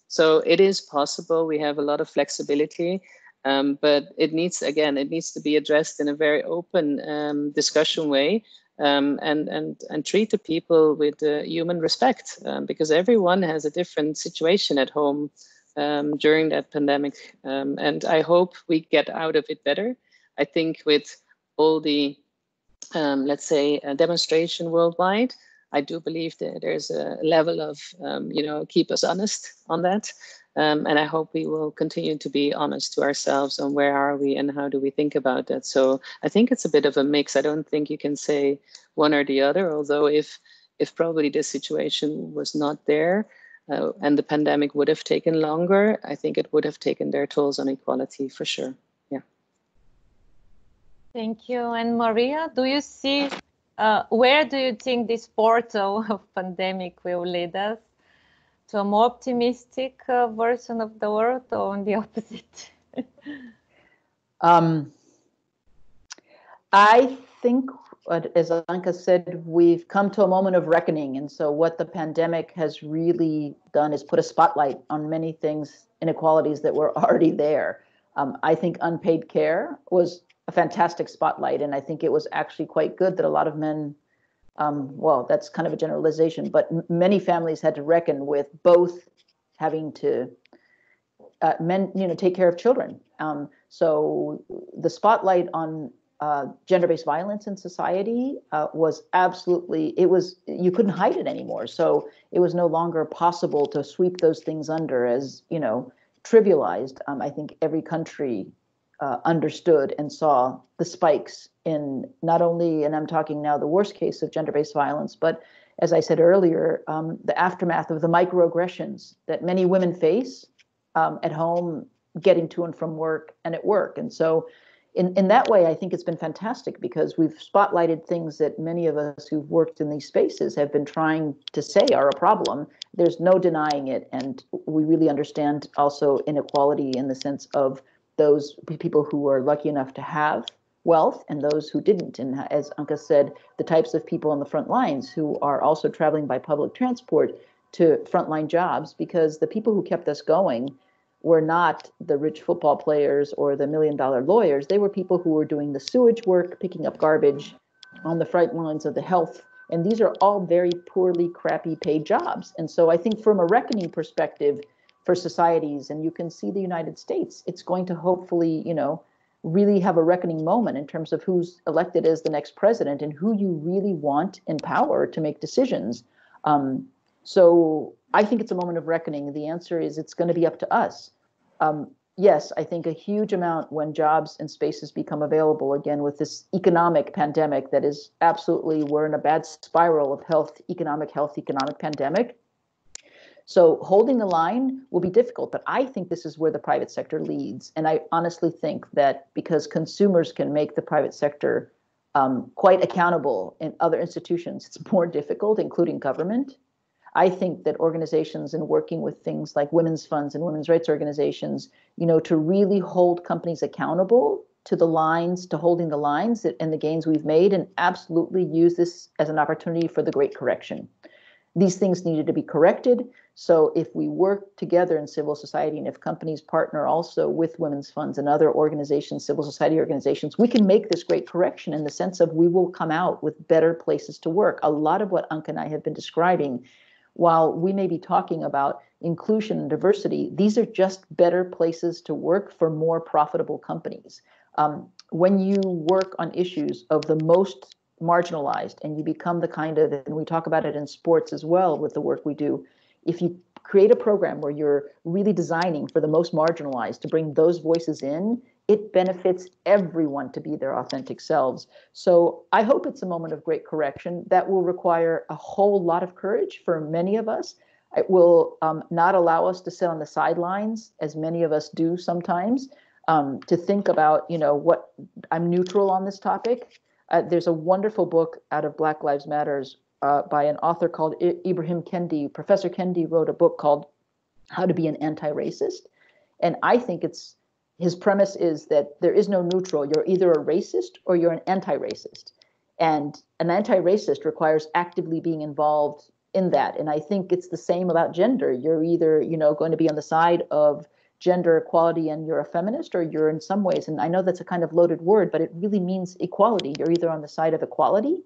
So it is possible. We have a lot of flexibility, but it needs to be addressed in a very open discussion way. And treat the people with human respect, because everyone has a different situation at home during that pandemic. And I hope we get out of it better. I think with all the, let's say, demonstration worldwide, I do believe that there's a level of, keep us honest on that. And I hope we will continue to be honest to ourselves on where are we and how do we think about that. So I think it's a bit of a mix. I don't think you can say one or the other, although if probably this situation was not there and the pandemic would have taken longer, I think it would have taken their tolls on equality for sure. Yeah. Thank you. And Maria, do you see, where do you think this portal of pandemic will lead us? To a more optimistic version of the world, or on the opposite? I think, as Anke said, we've come to a moment of reckoning. And so what the pandemic has really done is put a spotlight on many things, inequalities that were already there. I think unpaid care was a fantastic spotlight. And I think it was actually quite good that a lot of men, well, that's kind of a generalization, but many families had to reckon with both having to men, take care of children. So the spotlight on gender-based violence in society was absolutely, you couldn't hide it anymore. So it was no longer possible to sweep those things under as, trivialized. I think every country understood and saw the spikes in not only, and I'm talking now the worst case of gender-based violence, but as I said earlier, the aftermath of the microaggressions that many women face at home, getting to and from work and at work. And so in that way, I think it's been fantastic because we've spotlighted things that many of us who've worked in these spaces have been trying to say are a problem. There's no denying it. And we really understand also inequality in the sense of those people who were lucky enough to have wealth and those who didn't. And as Anke said, the types of people on the front lines who are also traveling by public transport to frontline jobs, because the people who kept us going were not the rich football players or the $1 million lawyers. They were people who were doing the sewage work, picking up garbage on the front lines of the health. And these are all very poorly, crappy paid jobs. And so I think from a reckoning perspective, for societies. And you can see the United States, it's going to hopefully, really have a reckoning moment in terms of who's elected as the next president and who you really want in power to make decisions. So I think it's a moment of reckoning. The answer is it's going to be up to us. Yes, I think a huge amount when jobs and spaces become available again with this economic pandemic that is absolutely, we're in a bad spiral of economic pandemic. So holding the line will be difficult, but I think this is where the private sector leads. And I honestly think that because consumers can make the private sector quite accountable in other institutions, it's more difficult, including government. I think that organizations and working with things like women's funds and women's rights organizations, to really hold companies accountable to the lines, to holding the lines and the gains we've made, and absolutely use this as an opportunity for the great correction. These things needed to be corrected. So if we work together in civil society, and if companies partner also with women's funds and other organizations, civil society organizations, we can make this great correction in the sense of we will come out with better places to work. A lot of what Anke and I have been describing, while we may be talking about inclusion and diversity, these are just better places to work for more profitable companies. When you work on issues of the most marginalized and you become the kind of, and we talk about it in sports as well with the work we do, if you create a program where you're really designing for the most marginalized to bring those voices in, it benefits everyone to be their authentic selves. So I hope it's a moment of great correction that will require a whole lot of courage for many of us. It will not allow us to sit on the sidelines, as many of us do sometimes, to think about, what I'm neutral on this topic. There's a wonderful book out of Black Lives Matters by an author called Ibrahim Kendi. Professor Kendi wrote a book called How to Be an Anti-Racist. And I think his premise is that there is no neutral. You're either a racist or you're an anti-racist. And an anti-racist requires actively being involved in that. And I think it's the same about gender. You're either, going to be on the side of gender equality and you're a feminist, or you're in some ways, and I know that's a kind of loaded word, but it really means equality. You're either on the side of equality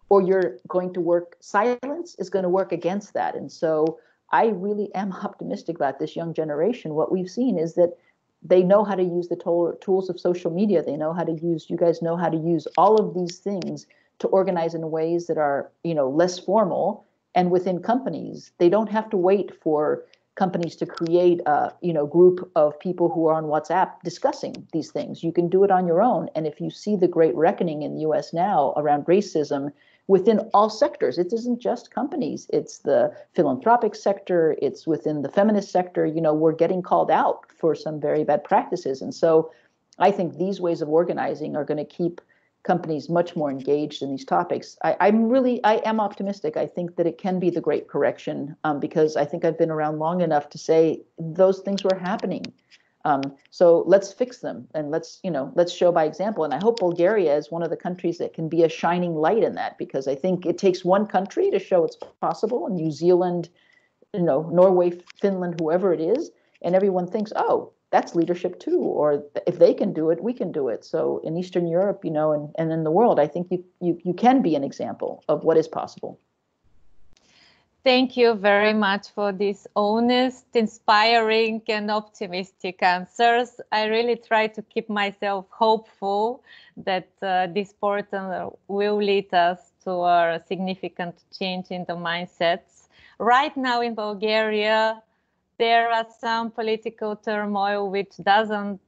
or you're going to work, silence is going to work against that. And so I really am optimistic about this young generation. What we've seen is that they know how to use the tools of social media. They know how to use, you guys know how to use all of these things to organize in ways that are, less formal and within companies. They don't have to wait for companies to create a group of people who are on WhatsApp discussing these things. You can do it on your own. And if you see the great reckoning in the US now around racism within all sectors, it isn't just companies, it's the philanthropic sector, it's within the feminist sector, we're getting called out for some very bad practices. And so I think these ways of organizing are going to keep companies much more engaged in these topics. I am optimistic. I think that it can be the great correction because I think I've been around long enough to say those things were happening. So let's fix them and let's show by example. And I hope Bulgaria is one of the countries that can be a shining light in that, because I think it takes one country to show it's possible. And New Zealand, Norway, Finland, whoever it is, and everyone thinks, oh, that's leadership too, or if they can do it, we can do it. So in Eastern Europe, and in the world, I think you can be an example of what is possible. Thank you very much for these honest, inspiring, and optimistic answers. I really try to keep myself hopeful that this portal will lead us to a significant change in the mindsets. Right now in Bulgaria, there are some political turmoil which doesn't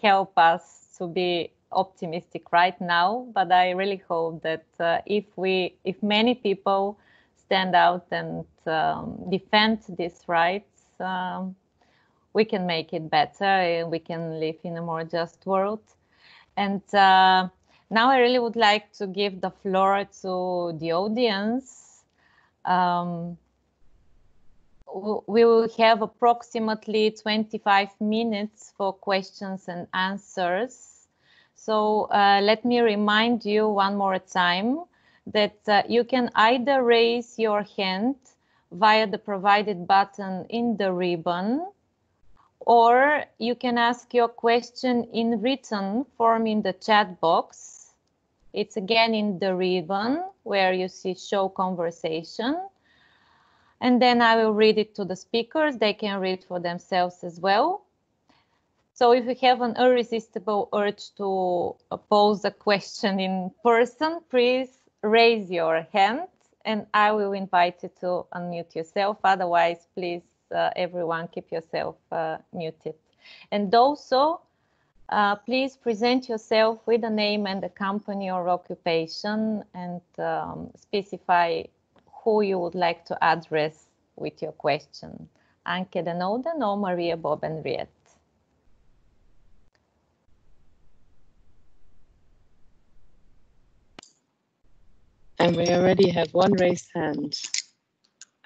help us to be optimistic right now. But I really hope that if many people stand out and defend these rights, we can make it better and we can live in a more just world. And now I really would like to give the floor to the audience. We will have approximately 25 minutes for questions and answers. So let me remind you one more time that you can either raise your hand via the provided button in the ribbon, or you can ask your question in written form in the chat box. It's again in the ribbon where you see show conversation. And then I will read it to the speakers. They can read for themselves as well. So if you have an irresistible urge to pose a question in person, please raise your hand and I will invite you to unmute yourself. Otherwise, please, everyone, keep yourself muted. And also, please present yourself with a name and a company or occupation and specify who you would like to address with your question. Anke den Ouden or Maria Bobenrieth? And we already have one raised hand,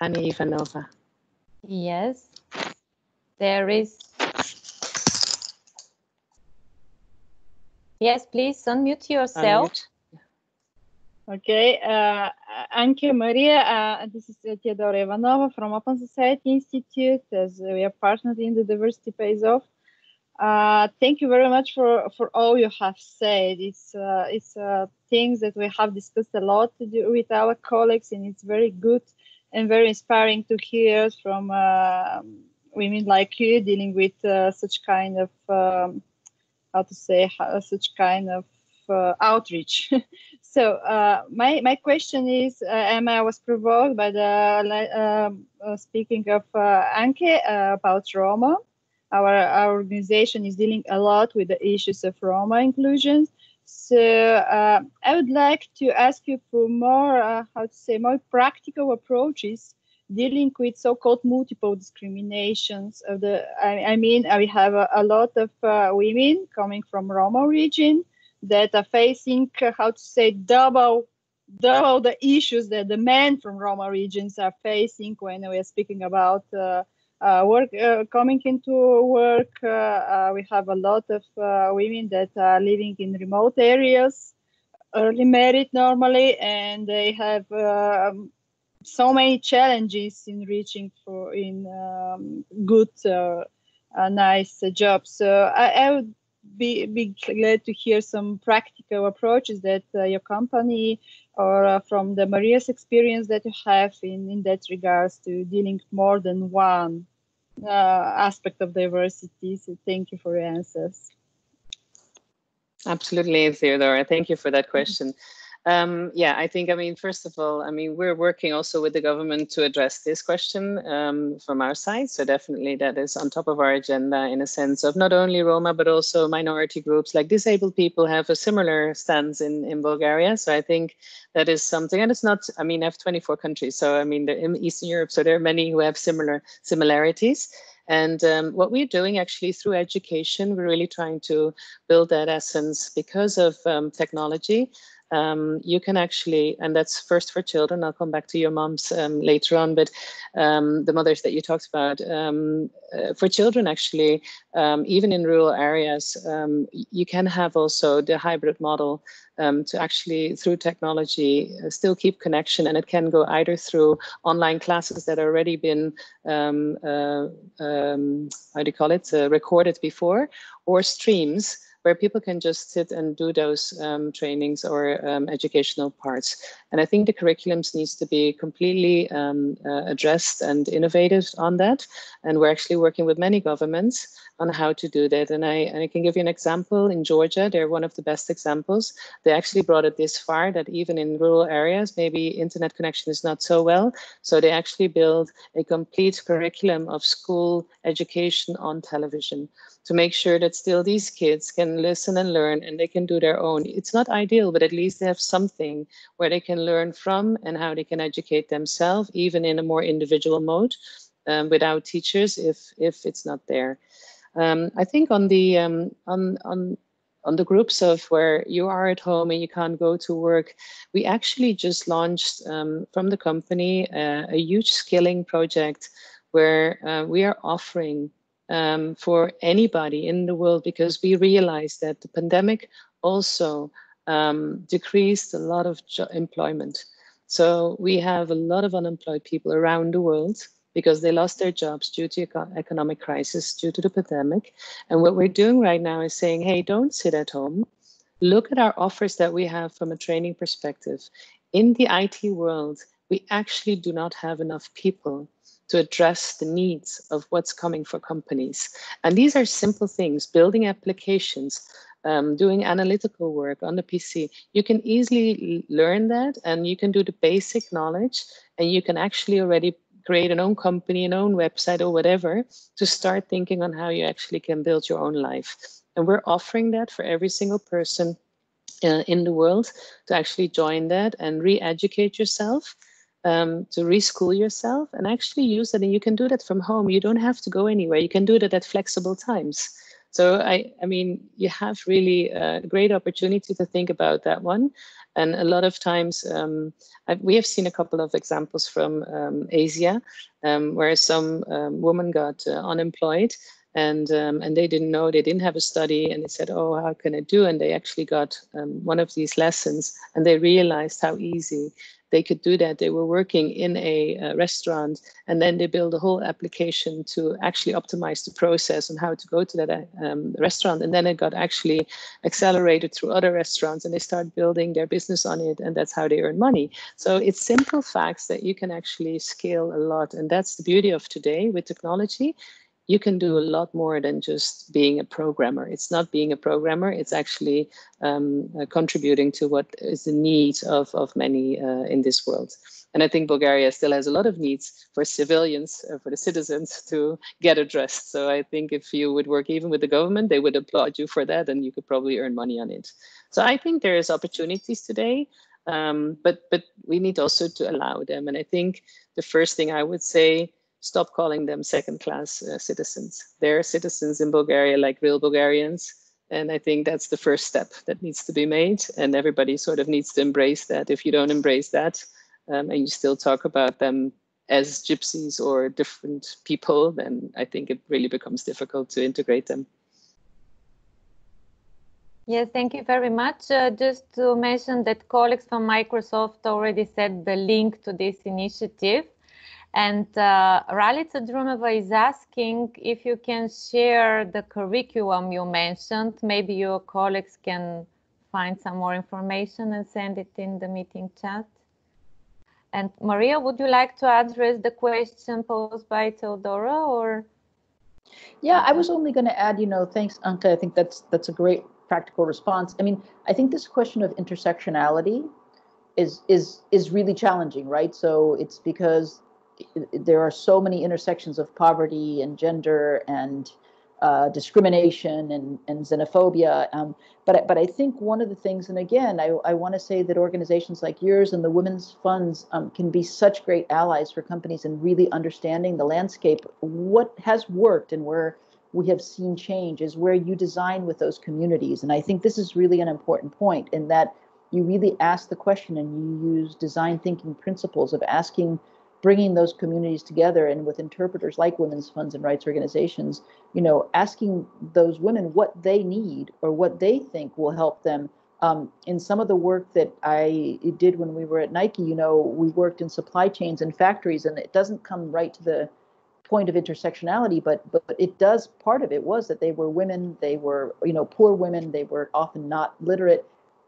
Annie Ivanova. Yes, there is. Yes, please unmute yourself. Unmute. Okay, Anke, Maria, this is Theodora Ivanova from Open Society Institute, as we are partnered in the Diversity Pays Off. Thank you very much for all you have said. It's things that we have discussed a lot with our colleagues, and it's very good and very inspiring to hear from women like you dealing with such kind of outreach. So my question is, I was provoked by the speaking of Anke about Roma. Our organization is dealing a lot with the issues of Roma inclusion. So I would like to ask you for more, more practical approaches dealing with so-called multiple discriminations. We have a lot of women coming from Roma region that are facing, double the issues that the men from Roma regions are facing when we are speaking about work, coming into work. We have a lot of women that are living in remote areas, early married normally, and they have so many challenges in reaching for good, nice jobs. So I would be glad to hear some practical approaches that your company or from the Maria's experience that you have in that regards to dealing more than one aspect of diversity. So thank you for your answers. Absolutely, Theodora. Thank you for that question. I think, first of all, we're working also with the government to address this question from our side. So definitely that is on top of our agenda in a sense of not only Roma, but also minority groups like disabled people have a similar stance in Bulgaria. So I think that is something, and it's not, I have 24 countries. So they're in Eastern Europe, so there are many who have similarities. And what we're doing actually through education, we're really trying to build that essence because of technology. You can actually, and that's first for children, I'll come back to your moms later on, but the mothers that you talked about, for children actually, even in rural areas, you can have also the hybrid model to actually, through technology, still keep connection, and it can go either through online classes that have already been, recorded before, or streams, where people can just sit and do those trainings or educational parts. And I think the curriculums needs to be completely addressed and innovative on that. And we're actually working with many governments on how to do that. And I can give you an example. In Georgia, they're one of the best examples. They actually brought it this far that even in rural areas, maybe internet connection is not so well. So they actually build a complete curriculum of school education on television to make sure that still these kids can listen and learn, and they can do their own. It's not ideal, but at least they have something where they can learn from and how they can educate themselves, even in a more individual mode, without teachers if it's not there. I think on the groups of where you are at home and you can't go to work, we actually just launched from the company a huge skilling project where we are offering for anybody in the world, because we realized that the pandemic also decreased a lot of employment. So we have a lot of unemployed people around the world because they lost their jobs due to economic crisis, due to the pandemic. And what we're doing right now is saying, hey, don't sit at home. Look at our offers that we have from a training perspective. In the IT world, we actually do not have enough people to address the needs of what's coming for companies. And these are simple things, building applications, doing analytical work on the PC. You can easily learn that, and you can do the basic knowledge, and you can actually already create an own company, an own website or whatever, to start thinking on how you actually can build your own life. And we're offering that for every single person in the world to actually join that and re-educate yourself, to reschool yourself and actually use that. And you can do that from home. You don't have to go anywhere. You can do that at flexible times. So I mean, you have really a great opportunity to think about that one. And a lot of times, we have seen a couple of examples from Asia, where some woman got unemployed, and they didn't know, they didn't have a study, and they said, oh, how can I do? And they actually got one of these lessons, and they realized how easy they could do that. They were working in a restaurant, and then they built a whole application to actually optimize the process and how to go to that restaurant. And then it got actually accelerated through other restaurants, and they start building their business on it, and that's how they earn money. So it's simple facts that you can actually scale a lot. And that's the beauty of today with technology. You can do a lot more than just being a programmer. It's not being a programmer, it's actually contributing to what is the need of many in this world. And I think Bulgaria still has a lot of needs for civilians, for the citizens to get addressed. So I think if you would work even with the government, they would applaud you for that, and you could probably earn money on it. So I think there is opportunities today, but we need also to allow them. And I think the first thing I would say, stop calling them second-class citizens. They're citizens in Bulgaria like real Bulgarians. And I think that's the first step that needs to be made. And everybody sort of needs to embrace that. If you don't embrace that, and you still talk about them as gypsies or different people, then I think it really becomes difficult to integrate them. Yes, thank you very much. Just to mention that colleagues from Microsoft already set the link to this initiative. And Rillette Drumeva is asking if you can share the curriculum you mentioned. Maybe your colleagues can find some more information and send it in the meeting chat. And Maria, would you like to address the question posed by Theodora, or? Yeah, I was only going to add, thanks, Anke. I think that's a great practical response. I mean, I think this question of intersectionality is really challenging, right? So it's because there are so many intersections of poverty and gender and discrimination and xenophobia. But I think one of the things, and again, I want to say that organizations like yours and the Women's Funds can be such great allies for companies in really understanding the landscape. What has worked and where we have seen change is where you design with those communities. And I think this is really an important point, in that you really ask the question and you use design thinking principles of bringing those communities together, and with interpreters like Women's Funds and rights organizations, asking those women what they need or what they think will help them. In some of the work that I did when we were at Nike, we worked in supply chains and factories, and it doesn't come right to the point of intersectionality, but it does. Part of it was that they were women, they were, poor women, they were often not literate.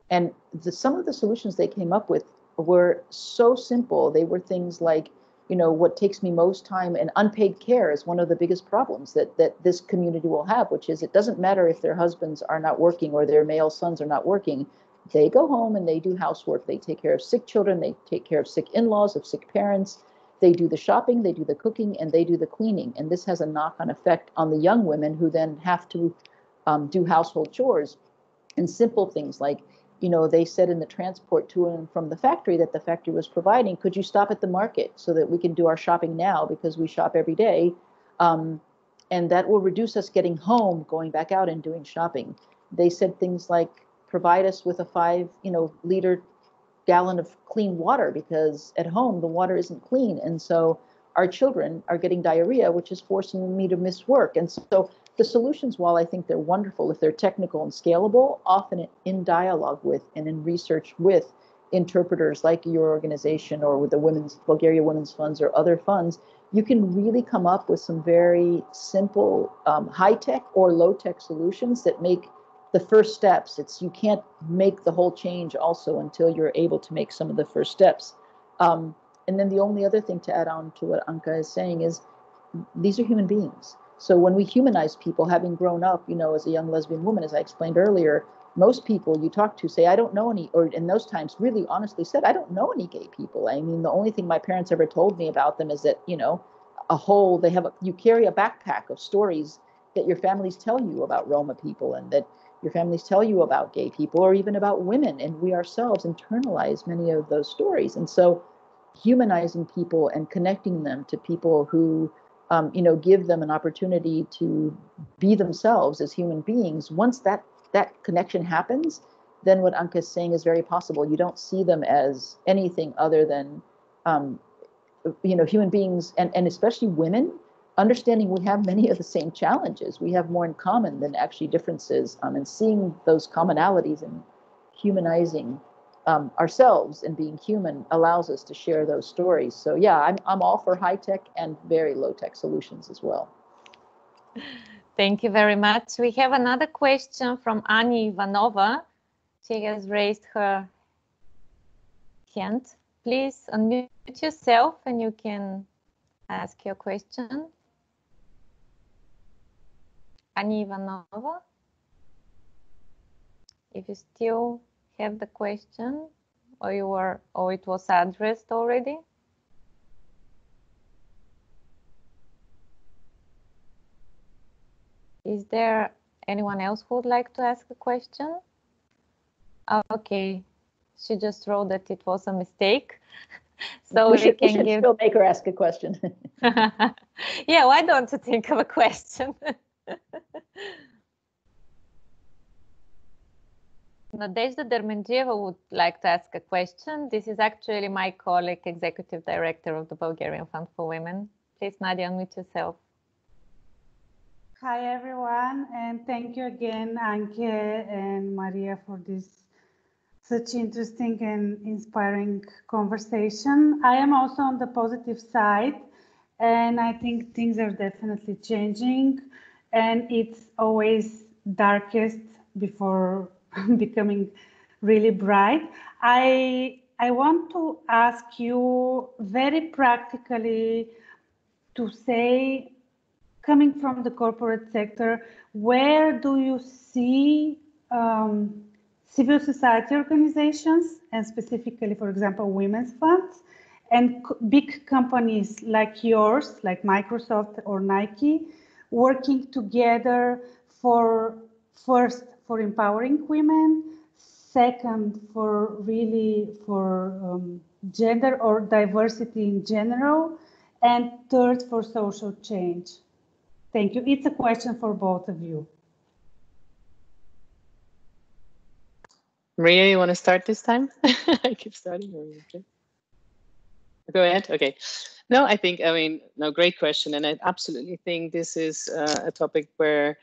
And some of the solutions they came up with were so simple. They were things like, what takes me most time, and unpaid care is one of the biggest problems that this community will have, which is it doesn't matter if their husbands are not working or their male sons are not working. They go home and they do housework. They take care of sick children. They take care of sick in-laws, of sick parents. They do the shopping, they do the cooking, and they do the cleaning. And this has a knock-on effect on the young women who then have to do household chores. And simple things like, they said in the transport to and from the factory that the factory was providing, could you stop at the market so that we can do our shopping now, because we shop every day? And that will reduce us getting home, going back out and doing shopping. They said things like, provide us with a 5-liter gallon of clean water, because at home the water isn't clean. And so our children are getting diarrhea, which is forcing me to miss work. And so the solutions, while I think they're wonderful, if they're technical and scalable, often in dialogue with and in research with interpreters like your organization or with the Bulgaria Women's Funds or other funds, you can really come up with some very simple high-tech or low-tech solutions that make the first steps. You can't make the whole change also until you're able to make some of the first steps. and then the only other thing to add on to what Anke is saying is these are human beings. So when we humanize people, having grown up, you know, as a young lesbian woman, as I explained earlier, most people you talk to say, I don't know any, or in those times really honestly said, I don't know any gay people. I mean, the only thing my parents ever told me about them is that, you know, you carry a backpack of stories that your families tell you about Roma people, and that your families tell you about gay people, or even about women. And we ourselves internalize many of those stories. And so humanizing people and connecting them to people who, you know, give them an opportunity to be themselves as human beings. Once that connection happens, then what Anke is saying is very possible. You don't see them as anything other than, you know, human beings, and especially women, understanding we have many of the same challenges. We have more in common than actually differences, and seeing those commonalities and humanizing ourselves and being human allows us to share those stories. So yeah, I'm all for high tech and very low tech solutions as well. Thank you very much. We have another question from Ani Ivanova. She has raised her hand. Please unmute yourself and you can ask your question. Ani Ivanova, if you still have the question, or it was addressed already. Is there anyone else who would like to ask a question? Okay, she just wrote that it was a mistake. So we should still make her ask a question. Yeah, why don't you think of a question? Nadezhda Dermendjeva would like to ask a question. This is actually my colleague, Executive Director of the Bulgarian Fund for Women. Please, Nadia, unmute yourself. Hi, everyone, and thank you again, Anke and Maria, for this such interesting and inspiring conversation. I am also on the positive side, and I think things are definitely changing, and it's always darkest before becoming really bright. I want to ask you very practically to say, coming from the corporate sector, where do you see civil society organizations, and specifically, for example, women's funds, and big companies like yours, like Microsoft or Nike, working together first for empowering women, second for gender or diversity in general, and third for social change? Thank you. It's a question for both of you. Maria, you want to start this time? I keep starting. Okay. Go ahead. Okay. No, no, great question. And I absolutely think this is a topic where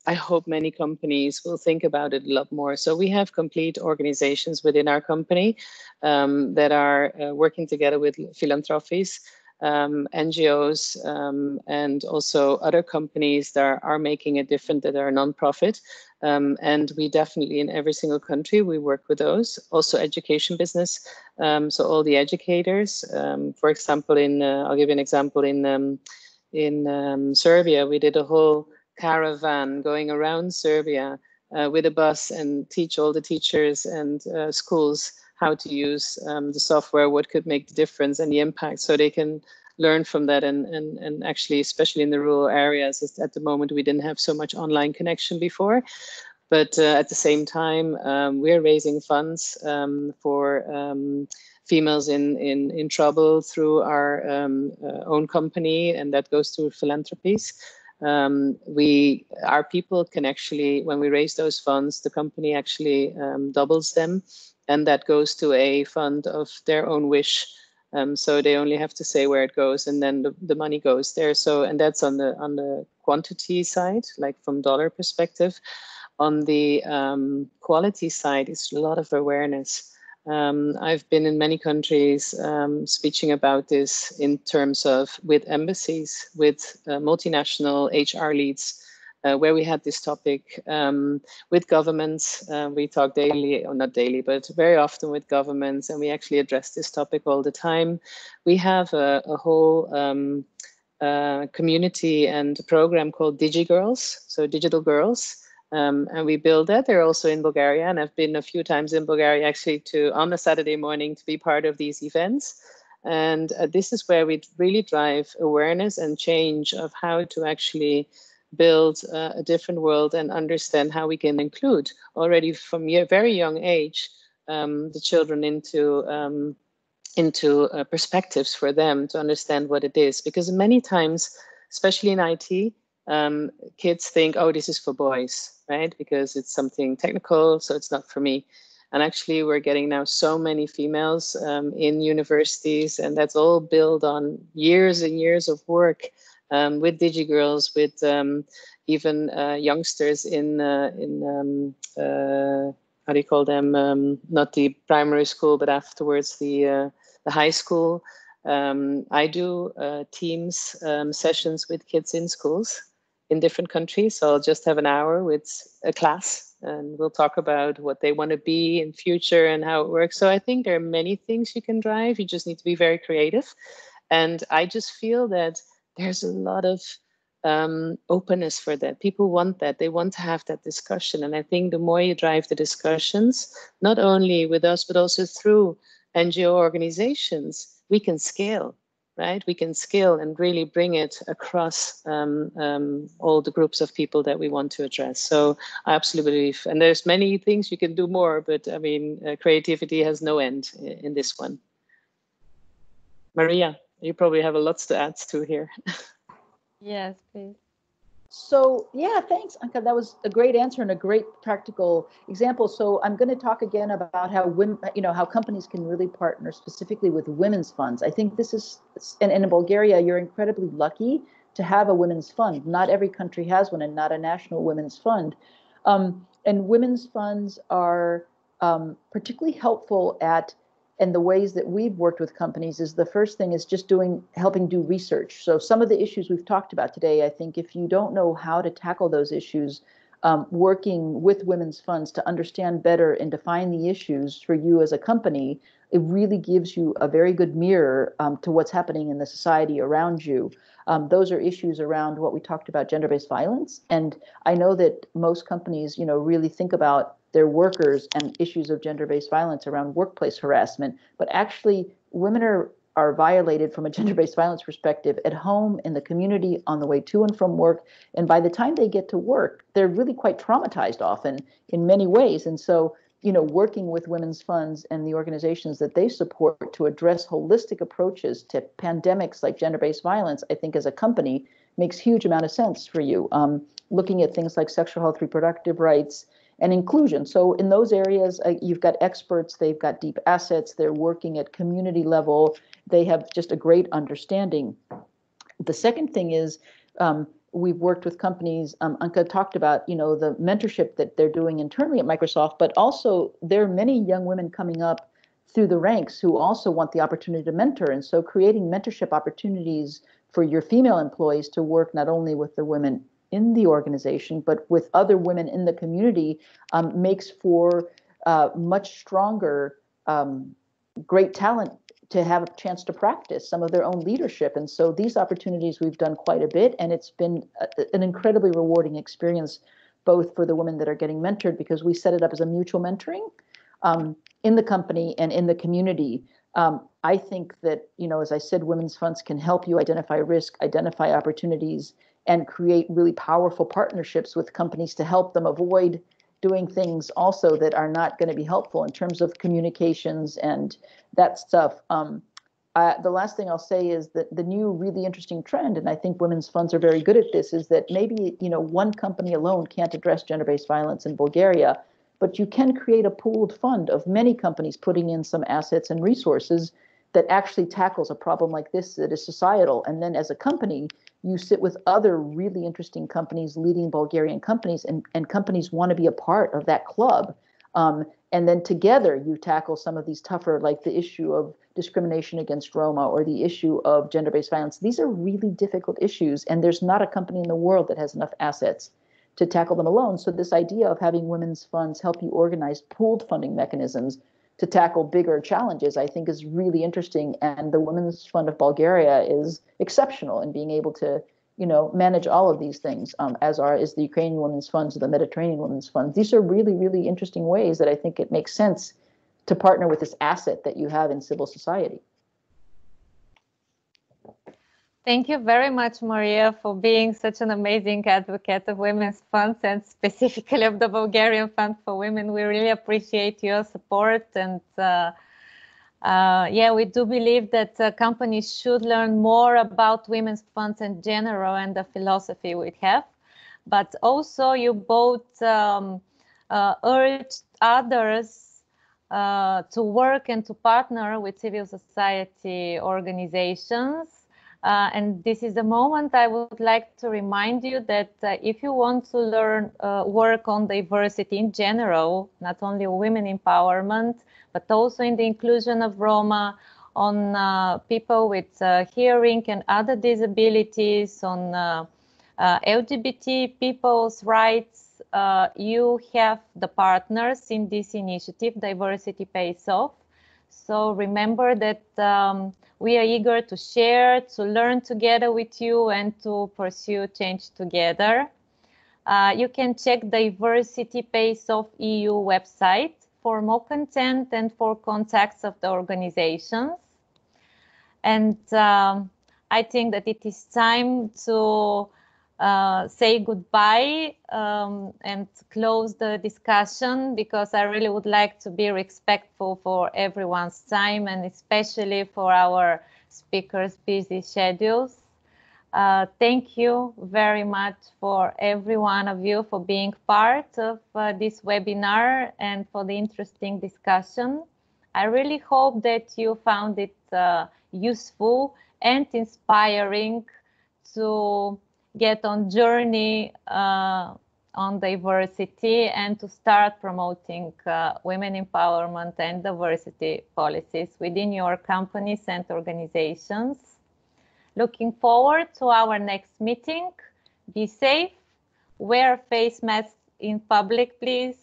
I hope many companies will think about it a lot more. So we have complete organizations within our company that are working together with philanthropies, NGOs, and also other companies that are making a difference, that are non-profit. And we definitely, in every single country, we work with those. Also education business. So all the educators, for example, I'll give you an example, in Serbia, we did a whole caravan going around Serbia with a bus and teach all the teachers and schools how to use the software, what could make the difference and the impact, so they can learn from that. And actually, especially in the rural areas, at the moment, we didn't have so much online connection before. But at the same time, we're raising funds for females in trouble through our own company, and that goes to philanthropies. Our people can actually, when we raise those funds, the company actually doubles them, and that goes to a fund of their own wish. So they only have to say where it goes, and then the money goes there. So, and that's on the quantity side, like from dollar perspective. On the quality side, it's a lot of awareness. I've been in many countries speaking about this in terms of with embassies, with multinational HR leads, where we had this topic with governments. We talk daily, or not daily, but very often with governments, and we actually address this topic all the time. We have a whole community and program called DigiGirls, so Digital Girls. And we build that. They're also in Bulgaria, and I've been a few times in Bulgaria actually on a Saturday morning to be part of these events. And this is where we really drive awareness and change of how to actually build a different world and understand how we can include already from a very young age the children into perspectives for them to understand what it is. Because many times, especially in IT, kids think, oh, this is for boys, right? Because it's something technical, so it's not for me. And actually, we're getting now so many females in universities, and that's all built on years and years of work with DigiGirls, with even youngsters in how do you call them? Not the primary school, but afterwards the high school. I do Teams sessions with kids in schools in different countries. So I'll just have an hour with a class, and we'll talk about what they want to be in future and how it works. So I think there are many things you can drive. You just need to be very creative. And I just feel that there's a lot of openness for that. People want that. They want to have that discussion. And I think the more you drive the discussions, not only with us, but also through NGO organizations, we can scale, right? We can scale and really bring it across all the groups of people that we want to address. So I absolutely believe, and there's many things you can do more, but I mean, creativity has no end in this one. Maria, you probably have a lot to add to here. Yes, please. So yeah, thanks, Anke. That was a great answer and a great practical example. So I'm going to talk again about how women, how companies can really partner specifically with women's funds. I think this is, and in Bulgaria, you're incredibly lucky to have a women's fund. Not every country has one, and not a national women's fund. And women's funds are particularly helpful and the ways that we've worked with companies is the first thing is just helping do research. So some of the issues we've talked about today, I think if you don't know how to tackle those issues, working with women's funds to understand better and define the issues for you as a company, it really gives you a very good mirror to what's happening in the society around you. Those are issues around what we talked about, gender-based violence. And I know that most companies, really think about their workers and issues of gender-based violence around workplace harassment, but actually women are violated from a gender-based violence perspective at home, in the community, on the way to and from work. And by the time they get to work, they're really quite traumatized often in many ways. And so, working with women's funds and the organizations that they support to address holistic approaches to pandemics like gender-based violence, I think as a company makes huge amount of sense for you. Looking at things like sexual health, reproductive rights, and inclusion. So in those areas, you've got experts, they've got deep assets, they're working at community level, they have just a great understanding. The second thing is we've worked with companies, Anke talked about, the mentorship that they're doing internally at Microsoft, but also there are many young women coming up through the ranks who also want the opportunity to mentor. And so creating mentorship opportunities for your female employees to work not only with the women in the organization, but with other women in the community makes for much stronger, great talent to have a chance to practice some of their own leadership. And so these opportunities we've done quite a bit, and it's been an incredibly rewarding experience, both for the women that are getting mentored, because we set it up as a mutual mentoring in the company and in the community. I think that, as I said, women's funds can help you identify risk, identify opportunities, and create really powerful partnerships with companies to help them avoid doing things also that are not going to be helpful in terms of communications and that stuff. The last thing I'll say is that the new really interesting trend, and I think women's funds are very good at this, is that maybe one company alone can't address gender-based violence in Bulgaria, but you can create a pooled fund of many companies putting in some assets and resources that actually tackles a problem like this that is societal. And then as a company, you sit with other really interesting companies, leading Bulgarian companies, and companies want to be a part of that club. And then together you tackle some of these tougher, like the issue of discrimination against Roma or the issue of gender-based violence. These are really difficult issues, and there's not a company in the world that has enough assets to tackle them alone. So this idea of having women's funds help you organize pooled funding mechanisms to tackle bigger challenges, I think is really interesting. And the Women's Fund of Bulgaria is exceptional in being able to, manage all of these things, as is the Ukrainian Women's Funds or the Mediterranean Women's Funds. These are really, really interesting ways that I think it makes sense to partner with this asset that you have in civil society. Thank you very much, Maria, for being such an amazing advocate of women's funds and specifically of the Bulgarian Fund for Women. We really appreciate your support. And we do believe that companies should learn more about women's funds in general and the philosophy we have. But also you both urged others to work and to partner with civil society organizations. And this is the moment I would like to remind you that if you want to learn work on diversity in general, not only women empowerment, but also in the inclusion of Roma, on people with hearing and other disabilities, on LGBT people's rights, you have the partners in this initiative, Diversity Pays Off. So remember that we are eager to share, to learn together with you, and to pursue change together. You can check Diversity Pays Off EU website for more content and for contacts of the organizations. And I think that it is time to say goodbye and close the discussion, because I really would like to be respectful for everyone's time and especially for our speakers' busy schedules. Thank you very much for every one of you for being part of this webinar and for the interesting discussion. I really hope that you found it useful and inspiring to get on journey on diversity and to start promoting women empowerment and diversity policies within your companies and organizations. Looking forward to our next meeting. Be safe, wear face masks in public, please,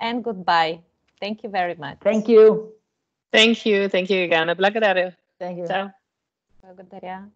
and goodbye. Thank you very much. Thank you. Thank you, Ivana. Благодарю. Thank you. Ciao. Благодаря.